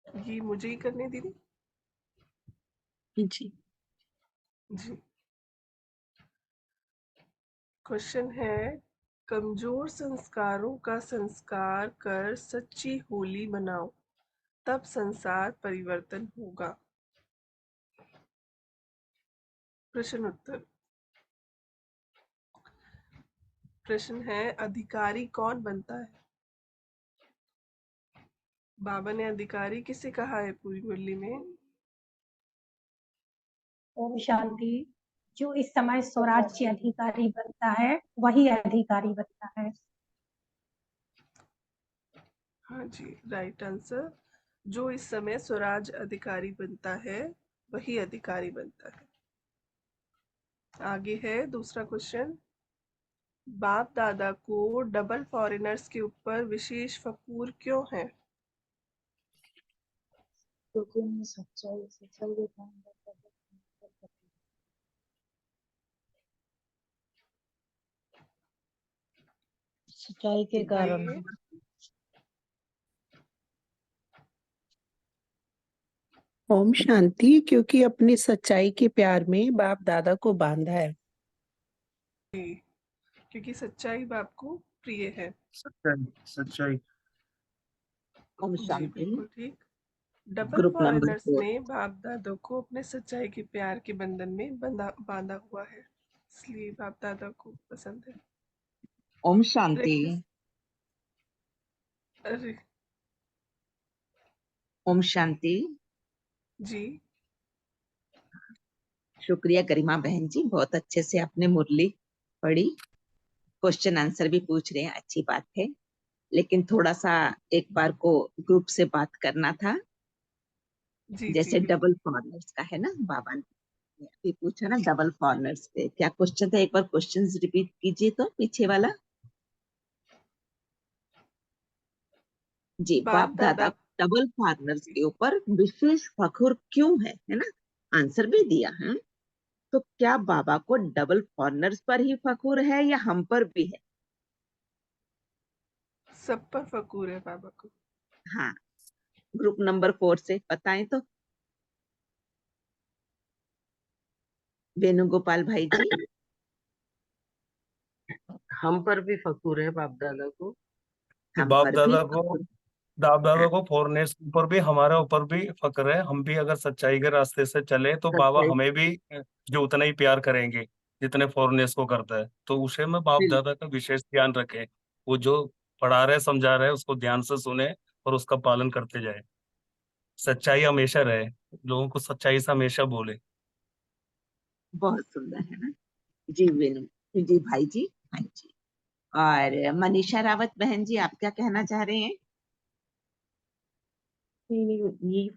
ये मुझे ही करने दीदी। जी। जी, क्वेश्चन है, कमजोर संस्कारों का संस्कार कर सच्ची होली मनाओ, तब संसार परिवर्तन होगा। प्रश्न उत्तर। प्रश्न है, अधिकारी कौन बनता है। बाबा ने अधिकारी किसे कहा है पूरी मुरली में। ओम शांति। जो इस समय स्वराज्य अधिकारी बनता है वही अधिकारी बनता है। हाँ जी, राइट आंसर। जो इस समय स्वराज अधिकारी बनता है वही अधिकारी बनता है। आगे है दूसरा क्वेश्चन, बाप दादा को डबल फॉरेनर्स के ऊपर विशेष फकूर क्यों है। क्योंकि उनमें सच्चाई सच्चाई के काम सच्चाई के कारण बताइए। ओम शांति, क्योंकि अपनी सच्चाई के प्यार में बाप दादा को बांधा है। जी, क्योंकि सच्चाई बाप को प्रिय है। सच्चाई सच्चाई। ओम जी शांति। बिल्कुल ठीक। Double group number foreigners 4। ने बाप दादा को अपने सच्चाई के प्यार के बंधन में बांधा हुआ है, इसलिए बाप दादा को पसंद है। ओम अरे शांति। अरे ओम शांति। जी, शुक्रिया गरिमा बहन जी, बहुत अच्छे से आपने मुरली पढ़ी, क्वेश्चन आंसर भी पूछ रहे हैं, अच्छी बात है। लेकिन थोड़ा सा एक बार को ग्रुप से बात करना था, जी जी जैसे बिल्कुल। डबल फॉरनर्स का है ना, बाबा ने अभी पूछा ना डबल फॉरनर्स पे क्या क्वेश्चन था, एक बार क्वेश्चन रिपीट कीजिए तो पीछे वाला। जी, बाप बाप दादा दादा। डबल फॉरनर्स के ऊपर विशेष फख्र क्यों है ना, आंसर भी दिया है। तो क्या बाबा को डबल फॉरनर्स पर ही फख्र है या हम पर भी है। सब पर फकूर है बाबा को। हाँ, ग्रुप नंबर 4 से बताएं तो। वेणुगोपाल भाई जी। हम पर भी फखुर है बाप दादा को। कि हम बाप पर भी दादा को फख्र। बाप दादा हाँ, को फॉरनेस के ऊपर भी हमारे ऊपर भी फक्र है। हम भी अगर सच्चाई के रास्ते से चले तो बाबा सच्चाई हमें भी जो उतना ही प्यार करेंगे जितने फॉरनेस को करता है। तो उसे में बाप बिल्कुल। दादा का विशेष ध्यान रखें। वो जो पढ़ा रहे समझा रहे उसको ध्यान से सुने और उसका पालन करते जाए। सच्चाई हमेशा रहे, लोगों को सच्चाई से हमेशा बोले। बहुत सुंदर है ना जी वेणु जी भाई जी। हाँ जी। और मनीषा रावत बहन जी, आप क्या कहना चाह रहे हैं? ये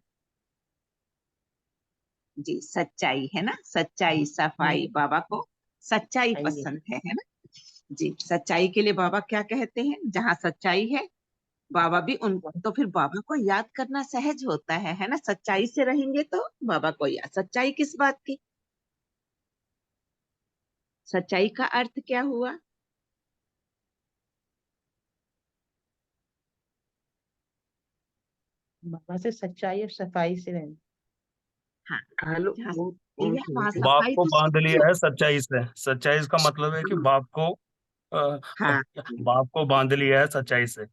जी, सच्चाई है ना, सच्चाई सफाई, बाबा को सच्चाई हाँ जी। पसंद है ना। जी, सच्चाई के लिए बाबा क्या कहते हैं? जहाँ सच्चाई है बाबा भी उन, तो फिर बाबा को याद करना सहज होता है ना। सच्चाई से रहेंगे तो बाबा को याद। सच्चाई किस बात की? सच्चाई का अर्थ क्या हुआ? बाबा से सच्चाई और सफाई से रहना। हाँ, हेलो जहाँ ओम सच्चाई ओम है वहाँ शांति। बाप सफाई को तो बांध सबकी लिया है होती सच्चाई से। सच्चाई इसका मतलब है कि है। बाप को हाँ, बाप को बांध लिया है सच्चाई से।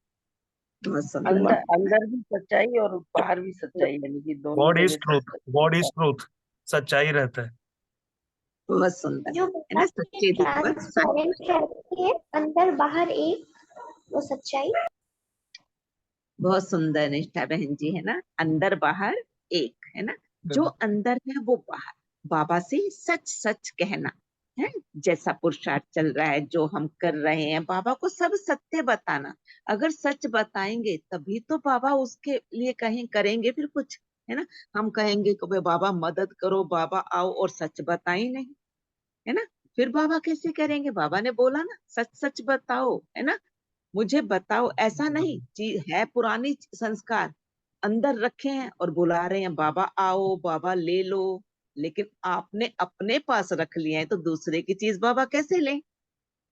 बहुत सुंदर। अंदर अंदर भी सच्चाई और बाहर भी सच्चाई, यानी कि दोनों गॉड इज जगह से ट्रूथ, गॉड इज ट्रूथ। सच्चाई रहता है। बहुत सुंदर जो है ना। सच्चे दिल पर सच। ट्रांसपेरेंट रहती है, अंदर बाहर एक, वो सच्चाई। बहुत सुंदर निष्ठा बहन जी है ना। अंदर बाहर एक है ना। जो अंदर है वो बाहर। बाबा से सच सच कहना है। जैसा पुरुषार्थ चल रहा है, जो हम कर रहे हैं, बाबा को सब सत्य बताना। अगर सच बताएंगे तभी तो बाबा उसके लिए कहीं करेंगे फिर कुछ, है ना। हम कहेंगे कि भाई बाबा मदद करो, बाबा आओ, और सच बताए नहीं, है ना। फिर बाबा कैसे करेंगे? बाबा ने बोला ना, सच सच बताओ, है ना। मुझे बताओ, ऐसा नहीं चीज है पुरानी संस्कार अंदर रखे हैं और बुला रहे हैं बाबा आओ, बाबा ले लो। लेकिन आपने अपने पास रख लिया है तो दूसरे की चीज बाबा कैसे लें?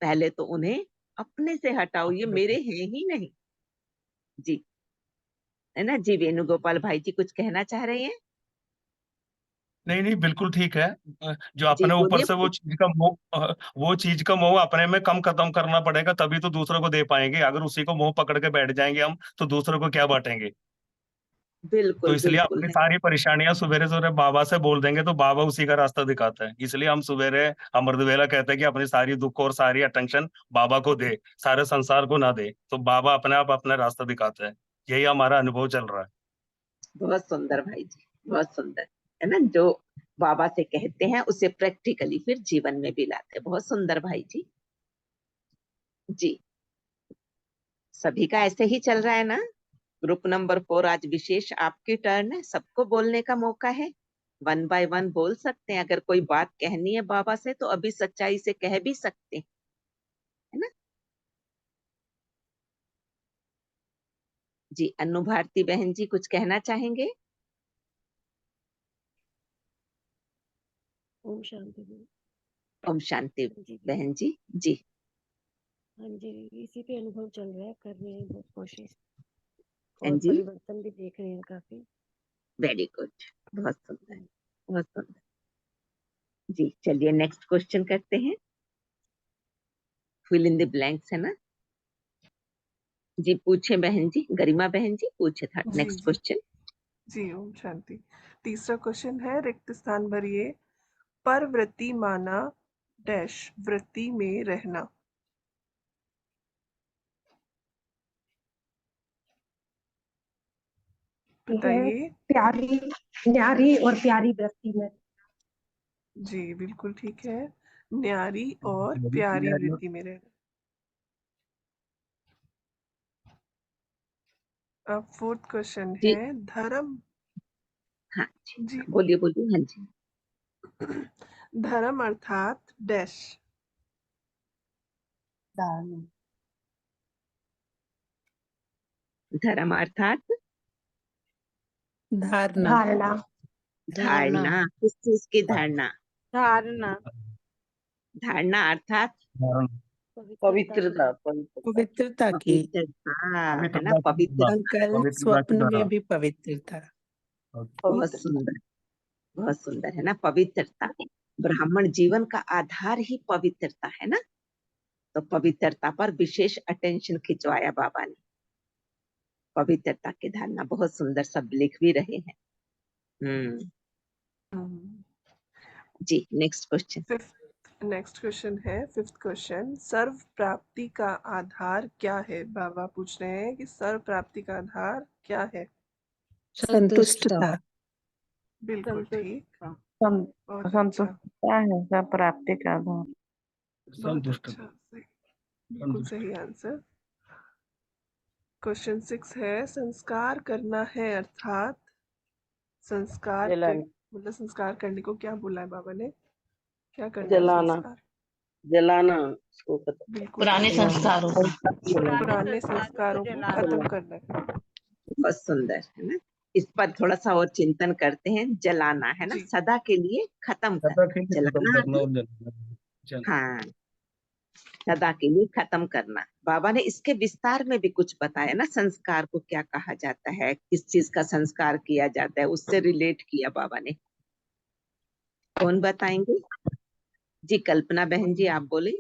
पहले तो उन्हें अपने से हटाओ, ये मेरे हैं ही नहीं। जी, है ना जी। वेणुगोपाल भाई जी कुछ कहना चाह रहे हैं? नहीं नहीं, बिल्कुल ठीक है। जो जी अपने ऊपर बोलिए। से वो चीज का मोह अपने में कम खत्म करना पड़ेगा, तभी तो दूसरों को दे पाएंगे। अगर उसी को मोह पकड़ के बैठ जाएंगे हम तो दूसरों को क्या बांटेंगे। तो बिल्कुल इसलिए बिल्कुल अपनी है। सारी परेशानियां सवेरे सवेरे बाबा से बोल देंगे तो बाबा उसी का रास्ता दिखाता है। इसलिए हम सवेरे अमृतवेला कहते हैं कि अपनी सारी दुख और सारी अटेंशन बाबा को दे, सारे संसार को ना दे। तो बाबा अपने आप अपना रास्ता दिखाता है। यही हमारा अनुभव चल रहा है। बहुत सुंदर भाई जी, बहुत सुंदर है ना। जो बाबा से कहते हैं उसे प्रैक्टिकली फिर जीवन में भी लाते हैं। बहुत सुंदर भाई जी। जी, सभी का ऐसे ही चल रहा है ना। ग्रुप नंबर 4 आज विशेष आपकी टर्न है, सबको बोलने का मौका है। 1 बाय 1 बोल सकते हैं। अगर कोई बात कहनी है बाबा से तो अभी सच्चाई से कह भी सकते हैं, है ना। जी, अनु भारती बहन जी कुछ कहना चाहेंगे? ओम शांति जी। ओम शांति हाँ जी बहन जी। जी, हाँ जी, इसी पे अनुभव चल रहा है, कर रहे हैं बहुत कोशिश हाँ और जी। परिवर्तन भी देख रहे हैं काफी। वेरी गुड, बहुत सुंदर, बहुत सुंदर। जी, चलिए नेक्स्ट क्वेश्चन करते हैं। फिल इन द ब्लैंक्स है ना। जी पूछे बहन जी, गरिमा बहन जी पूछे था जी नेक्स्ट जी क्वेश्चन। जी ओम शांति। तीसरा क्वेश्चन है, रिक्त स्थान भरिए। पर वृत्ति माना डैश वृत्ति में रहना। यह बताइए। प्यारी, न्यारी और प्यारी वृत्ति में। जी बिल्कुल ठीक है, न्यारी और प्यारी वृत्ति में रहना। अब फोर्थ क्वेश्चन जी, है, धर्म। हाँ जी, जी बोलिए बोलिए। हाँ जी। धर्म अर्थात डैश। धारणा। धर्म अर्थात धारणा। धारणा। धारणा। धारणा। किस चीज की धारणा? धारणा। धारणा अर्थात पवित्रता पवित्रता की। पवित्रता। पवित्रता की। पवित्रता, है ना। पवित्रता की पवित्र। धारणा, अंकल, पवित्रता की स्वप्न में धारणा। भी पवित्रता। बहुत पवित्रता। सुंदर, बहुत सुंदर है ना। पवित्रता ब्राह्मण जीवन का आधार ही पवित्रता है ना, तो पवित्रता पर विशेष अटेंशन खिंचवाया बाबा ने। पवित्रता की धारणा, बहुत सुंदर शब्द लिख भी रहे हैं। जी, नेक्स्ट क्वेश्चन। नेक्स्ट क्वेश्चन है 5th क्वेश्चन, सर्व प्राप्ति का आधार क्या है? बाबा पूछ रहे हैं कि सर्व प्राप्ति का आधार क्या है? संतुष्टता। बिल्कुल संतुष्ट। ठीक, सं- बहुत संतुष्ट अच्छा, क्या है सब प्राप्ति का आधार? बहुत अच्छा, सही, बिल्कुल सही आंसर। क्वेश्चन 6 है, संस्कार करना है अर्थात जलाना। मतलब संस्कार करने को क्या बोला है बाबा ने? क्या करना है जलाना। संस्कार? जलाना उसको खत्म। बिल्कुल पुराने ठीक, संस्कारों को। पुराने संस्कारों को खत्म करना है। बहुत सुंदर है ना। इस पर थोड़ा सा और चिंतन करते हैं। जलाना है ना, जी। सदा के लिए खत्म सदा करना। के लिए खत्म जलाना करना भी, और जलाना। हाँ, सदा के लिए खत्म करना। बाबा ने इसके विस्तार में भी कुछ बताया ना, संस्कार को क्या कहा जाता है, किस चीज का संस्कार किया जाता है, उससे रिलेट किया बाबा ने। कौन बताएंगे? जी, कल्पना बहन जी, आप बोले।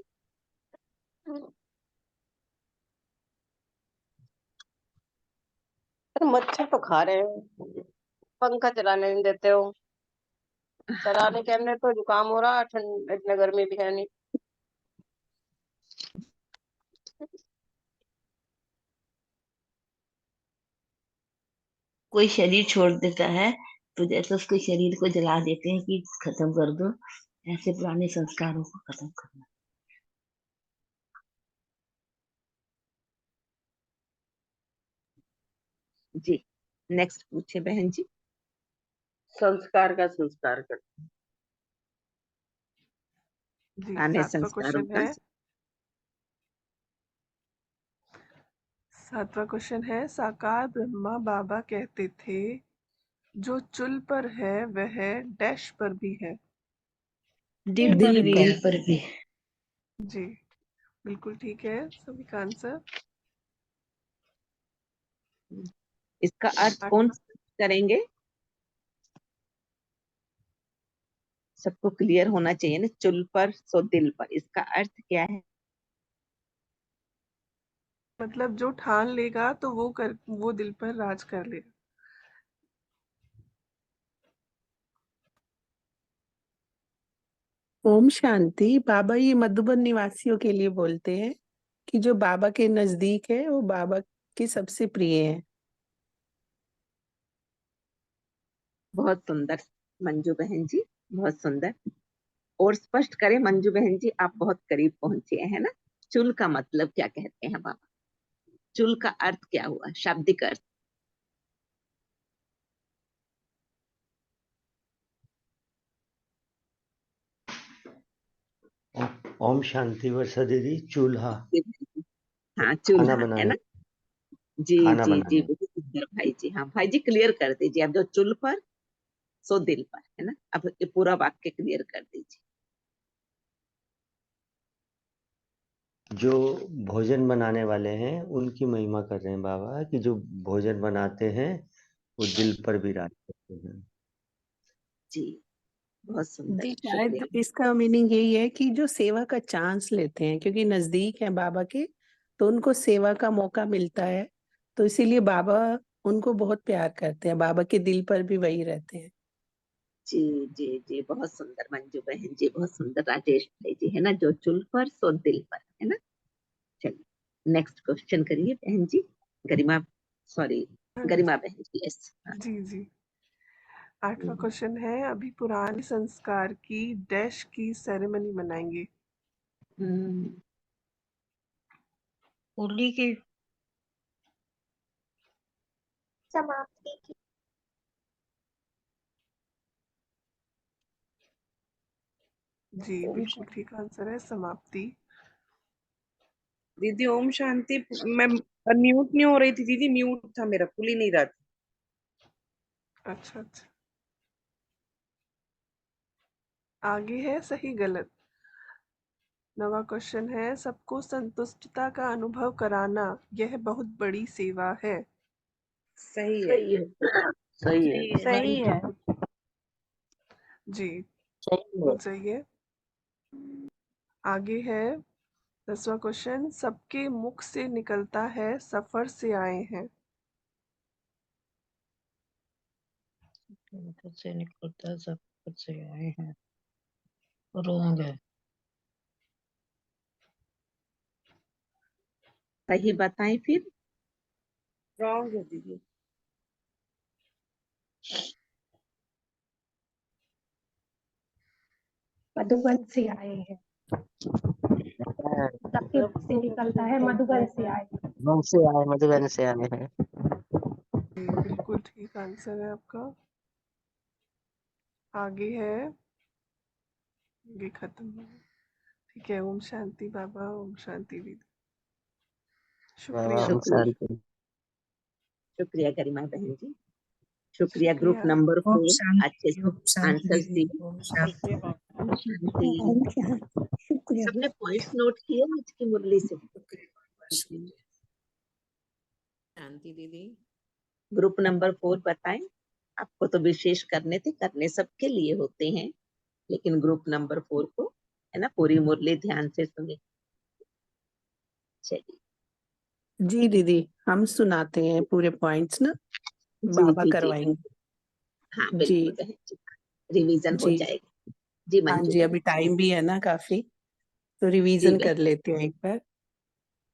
मच्छर तो खा रहे हो, पंखा चलाने नहीं देते हो। चलाने के अंदर तो जुकाम हो रहा, ठंड इतने गर्मी भी है नहीं। कोई शरीर छोड़ देता है तो जैसे उसके शरीर को जला देते हैं कि खत्म कर दो, ऐसे पुराने संस्कारों को खत्म करना। जी, नेक्स्ट पूछे बहन जी। संस्कार का संस्कार कर। जी, पुराने 7वां संस्कारों क्वेश्चन का। है, 7वां क्वेश्चन है, साकार ब्रह्मा बाबा कहते थे जो चुल पर है वह डैश पर भी है। दिल पर। दिल पर भी। जी, बिल्कुल ठीक है, सभी का आंसर। इसका अर्थ कौन 8वां, करेंगे? सबको क्लियर होना चाहिए ना, चुल पर सो दिल पर, इसका अर्थ क्या है? मतलब जो ठान लेगा तो वो दिल पर राज कर लेगा। ओम शांति। बाबा ये मधुबन निवासियों के लिए बोलते हैं कि जो बाबा के नजदीक है वो बाबा के सबसे प्रिय है। बहुत सुंदर मंजू बहन जी, बहुत सुंदर। और स्पष्ट करें मंजू बहन जी, आप बहुत करीब पहुंचे हैं ना। चुल का मतलब क्या कहते हैं बाबा? चुल का अर्थ क्या हुआ, शाब्दिक अर्थ? ओम शांति वर्षा दीदी। चूल्हा। हाँ, खाना चूल्हा है बनाने। ना। जी खाना जी जी, बनाने। बहुत सुंदर भाई जी। हाँ भाई जी, क्लियर कर दीजिए। अब जो चुल पर सो दिल पर है ना, अब ये पूरा वाक्य क्लियर कर दीजिए। जो भोजन बनाने वाले हैं उनकी महिमा कर रहे हैं बाबा, कि जो भोजन बनाते हैं वो दिल पर भी राज करते हैं। जी, बहुत सुंदर, जी, शायद शुक्रिया। इसका मीनिंग यही है कि जो सेवा का चांस लेते हैं, क्योंकि नजदीक है बाबा के, तो उनको सेवा का मौका मिलता है, तो इसीलिए बाबा उनको बहुत प्यार करते हैं। बाबा के दिल पर भी वही रहते हैं। जी जी जी, बहुत सुंदर मंजू बहन जी, बहुत सुंदर। राजेश भाई जी है ना, जो चुल पर सो दिल पर है ना। चलिए नेक्स्ट क्वेश्चन करिए बहन जी। गरिमा, सॉरी, गरिमा बहन जी। यस। जी जी, 8वां क्वेश्चन है, अभी पुराने संस्कार की डैश की सेरेमनी मनाएंगे। होली के। समाप्ति की। जी, बिल्कुल ठीक आंसर है, समाप्ति। दीदी ओम शांति। मैं म्यूट नहीं हो रही थी दीदी, म्यूट था मेरा, खुल ही नहीं रहा था। अच्छा अच्छा, आगे है सही गलत। 9वां क्वेश्चन है, सबको संतुष्टता का अनुभव कराना यह बहुत बड़ी सेवा है। सही है। सही है। सही है। सही है। जी, बिल्कुल सही है। आगे है 10वां क्वेश्चन, सबके मुख से निकलता है सफर से आए हैं। से निकलता है सफर से आए हैं, रॉन्ग है। सही बताएं फिर। रॉन्ग है दीदी। मधुबन से आए हैं, सबके मुख से निकलता है मधुबन से आए हैं। मधुबन से आए हैं। बिल्कुल ठीक आंसर है आपका। आगे है, ये खत्म हो गया। ठीक है, ओम शांति बाबा, ओम शांति दीदी। शुक्रिया। शुक्रिया शुक्रिया गरिमा बहन जी, शुक्रिया। ग्रुप शुक्रिया। नंबर ओम 4 शांति, अच्छे से ओम शांति आंसर्स दीदी, दिए। ओम शांति। ओम शांति। शुक्रिया। सबने पॉइंट्स नोट किए आज की मुरली से? शांति दीदी। ग्रुप नंबर 4 बताएं। आपको तो विशेष करने थे, करने सबके लिए होते हैं, लेकिन ग्रुप नंबर 4 को है ना पूरी मुरली ध्यान से सुने। चलिए। जी दीदी, हम सुनाते हैं पूरे पॉइंट्स ना, जी बाबा जी जी करवाएंगे। हाँ जी बिल्कुल बहन जी, रिवीजन हो जी जाएगा। जी हाँ मंजू जी, बहन अभी जी। टाइम भी है ना काफी, तो जी रिवीजन बहन। कर लेते हैं एक बार।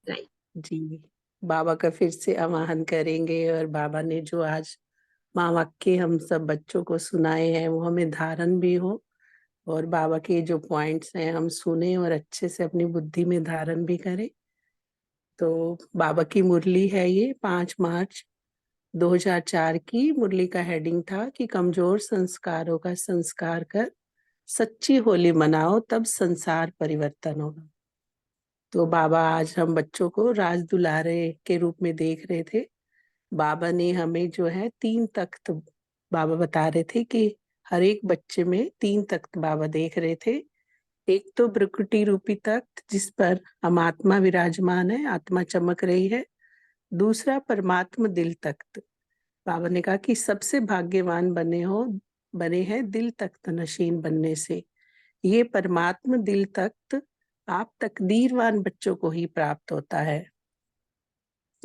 राइट। जी, बाबा का फिर से आवाहन करेंगे, और बाबा ने जो आज माँ वाक्य हम सब बच्चों को सुनाए हैं वो हमें धारण भी हो, और बाबा के जो पॉइंट्स हैं हम सुने और अच्छे से अपनी बुद्धि में धारण भी करें। तो बाबा की मुरली है ये 5 मार्च 2004 की। मुरली का हेडिंग था कि कमजोर संस्कारों का संस्कार कर सच्ची होली मनाओ, तब संसार परिवर्तन होगा। तो बाबा आज हम बच्चों को राज दुलारे के रूप में देख रहे थे। बाबा ने हमें जो है 3 तख्त बाबा बता रहे थे कि हर एक बच्चे में 3 तख्त बाबा देख रहे थे। एक तो प्रकृति रूपी तख्त जिस पर हम आत्मा विराजमान है, आत्मा चमक रही है। दूसरा परमात्मा दिल तख्त। बाबा ने कहा कि सबसे भाग्यवान बने हैं दिल तख्त नशीन बनने से। ये परमात्मा दिल तख्त आप तकदीरवान बच्चों को ही प्राप्त होता है।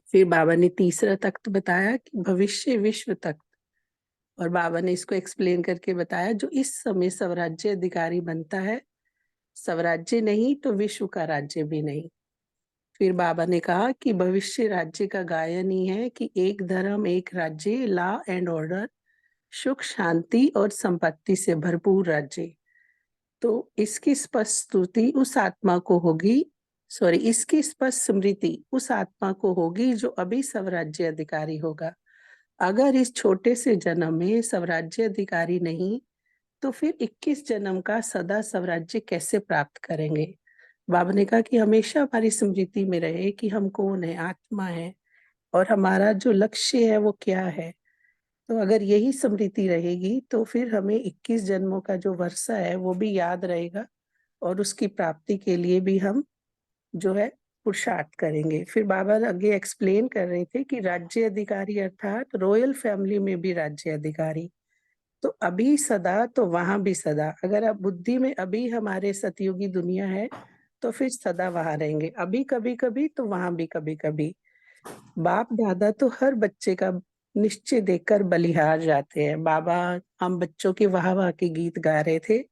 फिर बाबा ने तीसरा तख्त बताया कि भविष्य विश्व तख्त, और बाबा ने इसको एक्सप्लेन करके बताया जो इस समय स्वराज्य अधिकारी बनता है, स्वराज्य नहीं तो विश्व का राज्य भी नहीं। फिर बाबा ने कहा कि भविष्य राज्य का गायन ही है कि एक धर्म एक राज्य, लॉ एंड ऑर्डर, सुख शांति और संपत्ति से भरपूर राज्य। तो इसकी स्पष्ट स्तुति उस आत्मा को होगी, इसकी स्पष्ट स्मृति उस आत्मा को होगी जो अभी स्वराज्य अधिकारी होगा। अगर इस छोटे से जन्म में स्वराज्य अधिकारी नहीं, तो फिर 21 जन्म का सदा स्वराज्य कैसे प्राप्त करेंगे। बाबा ने कहा कि हमेशा हमारी स्मृति में रहे कि हम कौन है, आत्मा है, और हमारा जो लक्ष्य है वो क्या है। तो अगर यही स्मृति रहेगी तो फिर हमें 21 जन्मों का जो वर्षा है वो भी याद रहेगा, और उसकी प्राप्ति के लिए भी हम जो है पुरुषार्थ करेंगे। फिर बाबा आगे एक्सप्लेन कर रहे थे कि राज्य अधिकारी अर्थात रॉयल फैमिली में भी राज्य अधिकारी। तो अभी सदा तो वहां भी सदा, अगर आप बुद्धि में अभी हमारे सतयुगी दुनिया है तो फिर सदा वहां रहेंगे, अभी कभी कभी तो वहां भी कभी कभी। बाप दादा तो हर बच्चे का निश्चय देखकर बलिहार जाते हैं। बाबा हम बच्चों के वाह वाह के गीत गा रहे थे।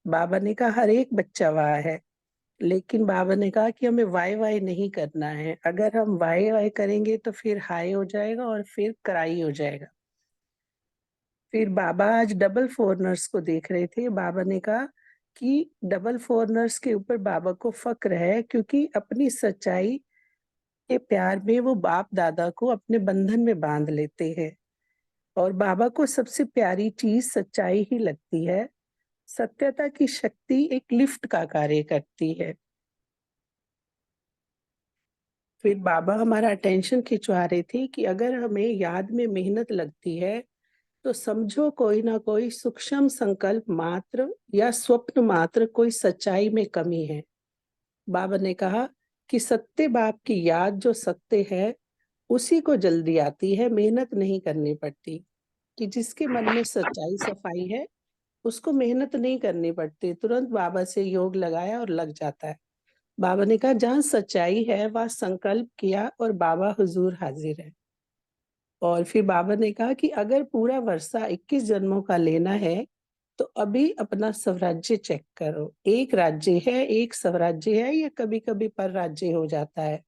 बाबा ने कहा हर एक बच्चा वाह है, लेकिन बाबा ने कहा कि हमें वाई वाई नहीं करना है। अगर हम वाई वाई करेंगे तो फिर हाई हो जाएगा और फिर क्राई हो जाएगा। फिर बाबा आज डबल फॉरनर्स को देख रहे थे। बाबा ने कहा कि डबल फॉरनर्स के ऊपर बाबा को फक्र है, क्योंकि अपनी सच्चाई के प्यार में वो बाप दादा को अपने बंधन में बांध लेते हैं, और बाबा को सबसे प्यारी चीज सच्चाई ही लगती है। सत्यता की शक्ति एक लिफ्ट का कार्य करती है। फिर बाबा हमारा अटेंशन खिंचवा रहे थे कि अगर हमें याद में मेहनत लगती है तो समझो कोई ना कोई सूक्ष्म संकल्प मात्र या स्वप्न मात्र कोई सच्चाई में कमी है। बाबा ने कहा कि सत्य बाप की याद जो सत्य है उसी को जल्दी आती है, मेहनत नहीं करनी पड़ती। कि जिसके मन में सच्चाई सफाई है उसको मेहनत नहीं करनी पड़ती, तुरंत बाबा से योग लगाया और लग जाता है। बाबा ने कहा जहाँ सच्चाई है वहाँ संकल्प किया और बाबा हुजूर हाजिर है। और फिर बाबा ने कहा कि अगर पूरा वर्षा 21 जन्मों का लेना है तो अभी अपना स्वराज्य चेक करो, एक राज्य है, एक स्वराज्य है, या कभी कभी पर राज्य हो जाता है।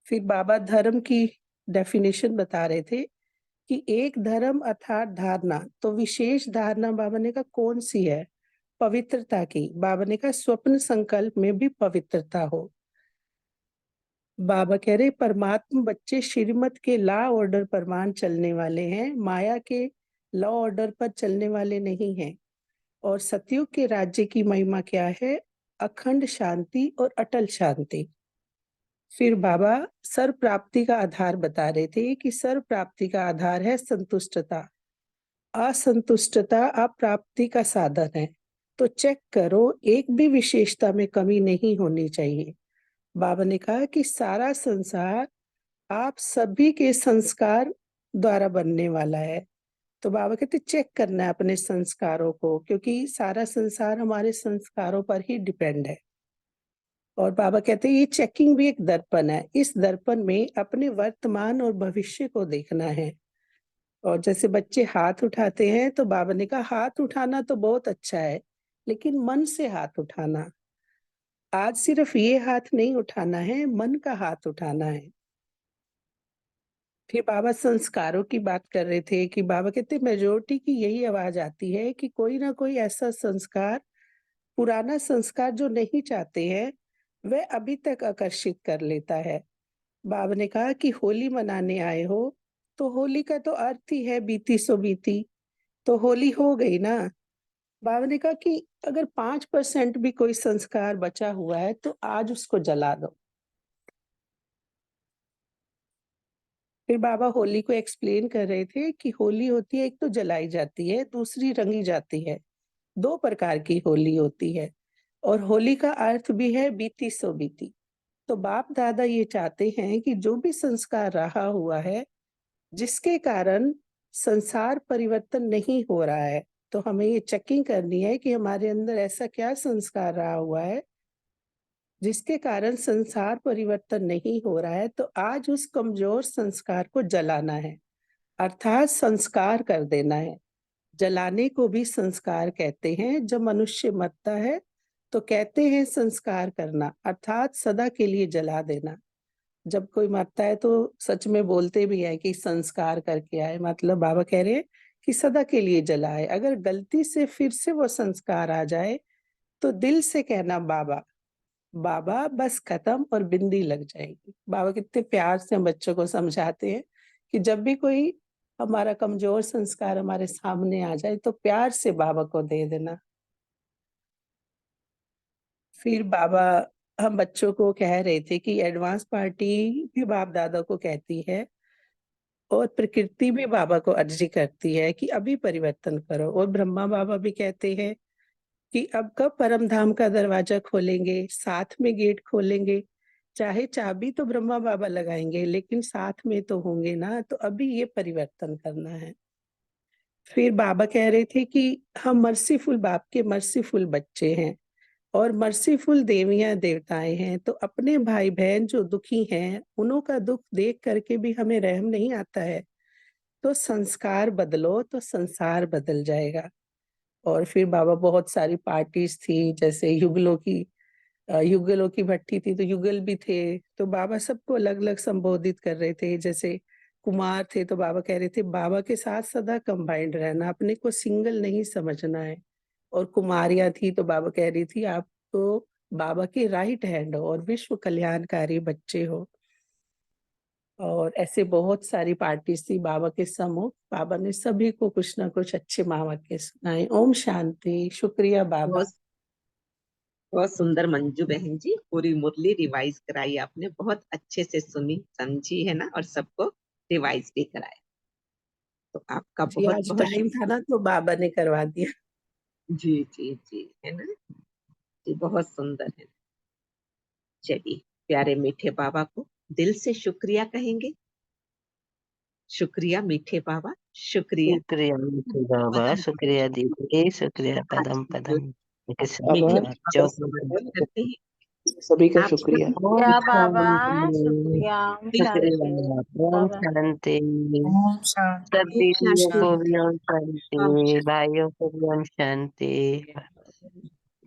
फिर बाबा धर्म की डेफिनेशन बता रहे थे कि एक धर्म अर्थात धारणा, तो विशेष धारणा बाबा ने कहा कौन सी है? पवित्रता की। बाबा ने कहा स्वप्न संकल्प में भी पवित्रता हो। बाबा कह रहे परमात्मा बच्चे श्रीमत के लॉ ऑर्डर परमान चलने वाले हैं, माया के लॉ ऑर्डर पर चलने वाले नहीं हैं। और सतयुग के राज्य की महिमा क्या है? अखंड शांति और अटल शांति। फिर बाबा सर्व प्राप्ति का आधार बता रहे थे कि सर्व प्राप्ति का आधार है संतुष्टता, असंतुष्टता अप्राप्ति का साधन है। तो चेक करो एक भी विशेषता में कमी नहीं होनी चाहिए। बाबा ने कहा कि सारा संसार आप सभी के संस्कार द्वारा बनने वाला है। तो बाबा कहते चेक करना है अपने संस्कारों को, क्योंकि सारा संसार हमारे संस्कारों पर ही डिपेंड है। और बाबा कहते हैं ये चेकिंग भी एक दर्पण है, इस दर्पण में अपने वर्तमान और भविष्य को देखना है। और जैसे बच्चे हाथ उठाते हैं तो बाबा ने कहा हाथ उठाना तो बहुत अच्छा है, लेकिन मन से हाथ उठाना। आज सिर्फ ये हाथ नहीं उठाना है, मन का हाथ उठाना है। फिर बाबा संस्कारों की बात कर रहे थे कि बाबा कहते मेजोरिटी की यही आवाज आती है कि कोई ना कोई ऐसा संस्कार, पुराना संस्कार जो नहीं चाहते हैं वह अभी तक आकर्षित कर लेता है। बाबा ने कहा कि होली मनाने आए हो तो होली का तो अर्थ ही है बीती सो बीती, तो होली हो गई ना। बाबा ने कहा कि अगर 5% भी कोई संस्कार बचा हुआ है तो आज उसको जला दो। फिर बाबा होली को एक्सप्लेन कर रहे थे कि होली होती है, एक तो जलाई जाती है, दूसरी रंगी जाती है। 2 प्रकार की होली होती है और होली का अर्थ भी है बीती सो बीती। तो बाप दादा ये चाहते हैं कि जो भी संस्कार रहा हुआ है जिसके कारण संसार परिवर्तन नहीं हो रहा है, तो हमें ये चेकिंग करनी है कि हमारे अंदर ऐसा क्या संस्कार रहा हुआ है जिसके कारण संसार परिवर्तन नहीं हो रहा है। तो आज उस कमजोर संस्कार को जलाना है, अर्थात संस्कार कर देना है। जलाने को भी संस्कार कहते हैं। जब मनुष्य मरता है तो कहते हैं संस्कार करना, अर्थात सदा के लिए जला देना। जब कोई मरता है तो सच में बोलते भी है कि संस्कार करके आए, मतलब बाबा कह रहे हैं कि सदा के लिए जलाए। अगर गलती से फिर से वो संस्कार आ जाए तो दिल से कहना बाबा बाबा, बस खत्म, और बिंदी लग जाएगी। बाबा कितने प्यार से हम बच्चों को समझाते हैं कि जब भी कोई हमारा कमजोर संस्कार हमारे सामने आ जाए तो प्यार से बाबा को दे देना। फिर बाबा हम बच्चों को कह रहे थे कि एडवांस पार्टी भी बाप दादा को कहती है और प्रकृति भी बाबा को अर्जी करती है कि अभी परिवर्तन करो। और ब्रह्मा बाबा भी कहते हैं कि अब कब परम धाम का दरवाजा खोलेंगे, साथ में गेट खोलेंगे। चाहे चाबी तो ब्रह्मा बाबा लगाएंगे लेकिन साथ में तो होंगे ना, तो अभी ये परिवर्तन करना है। फिर बाबा कह रहे थे कि हम मर्सीफुल बाप के मर्सीफुल बच्चे हैं और मर्सीफुल देवियां देवताएं हैं, तो अपने भाई बहन जो दुखी हैं उन्हों का दुख देख करके भी हमें रहम नहीं आता है। तो संस्कार बदलो तो संसार बदल जाएगा। और फिर बाबा बहुत सारी पार्टीज थी, जैसे युगलों की भट्टी थी तो युगल भी थे, तो बाबा सबको अलग अलग संबोधित कर रहे थे। जैसे कुमार थे तो बाबा कह रहे थे बाबा के साथ सदा कंबाइंड रहना, अपने को सिंगल नहीं समझना है। और कुमारियां थी तो बाबा कह रही थी आप तो बाबा के राइट हैंड हो और विश्व कल्याणकारी बच्चे हो। और ऐसे बहुत सारी पार्टीज थी बाबा के समूह। बाबा ने सभी को कुछ ना कुछ अच्छे महावाक्य सुनाए। ओम शांति। शुक्रिया बाबा। बहुत बहुत सुंदर मंजू बहन जी, पूरी मुरली रिवाइज कराई आपने, बहुत अच्छे से सुनी समझी है ना, और सबको रिवाइज भी कराया। तो आपका जी बहुत आज बहुत टाइम था ना तो बाबा ने करवा दिया। जी जी जी, है ना जी, बहुत सुंदर है। चलिए प्यारे मीठे बाबा को दिल से शुक्रिया कहेंगे। शुक्रिया मीठे बाबा, शुक्रिया। शुक्रिया मीठू बाबा, पदम शुक्रिया दीदी, शुक्रिया पदम आज पदम मीठे बाबा बाबा से बात करते हैं। सभी का आप शुक्रिया। ओम शुक्रिया बाबा, शांति, शुक्रिया, ओम शुक्रिया, शांति ओम बाबा। शांति। ओम शांति, सब ओम दीदियों को शांति। भी ओम शांति, भाइयों को भी ओम शांति।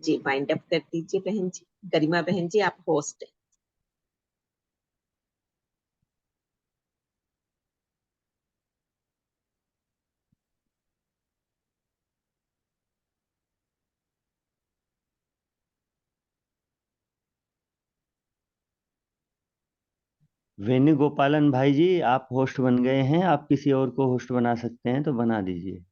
जी वाइंड अप कर दीजिए बहन जी। गरिमा बहन जी आप होस्ट हैं। वेणुगोपालन भाई जी, आप होस्ट बन गए हैं। आप किसी और को होस्ट बना सकते हैं तो बना दीजिए।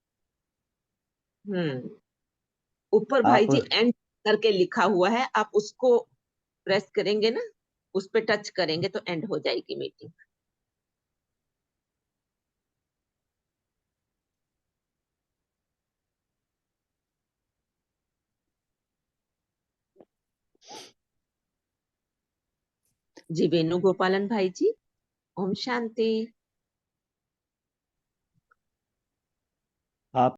ऊपर भाई आप जी एंड करके लिखा हुआ है, आप उसको प्रेस करेंगे ना, उस पे टच करेंगे तो एंड हो जाएगी मीटिंग। जी वेणुगोपालन भाई जी, ओम शांति।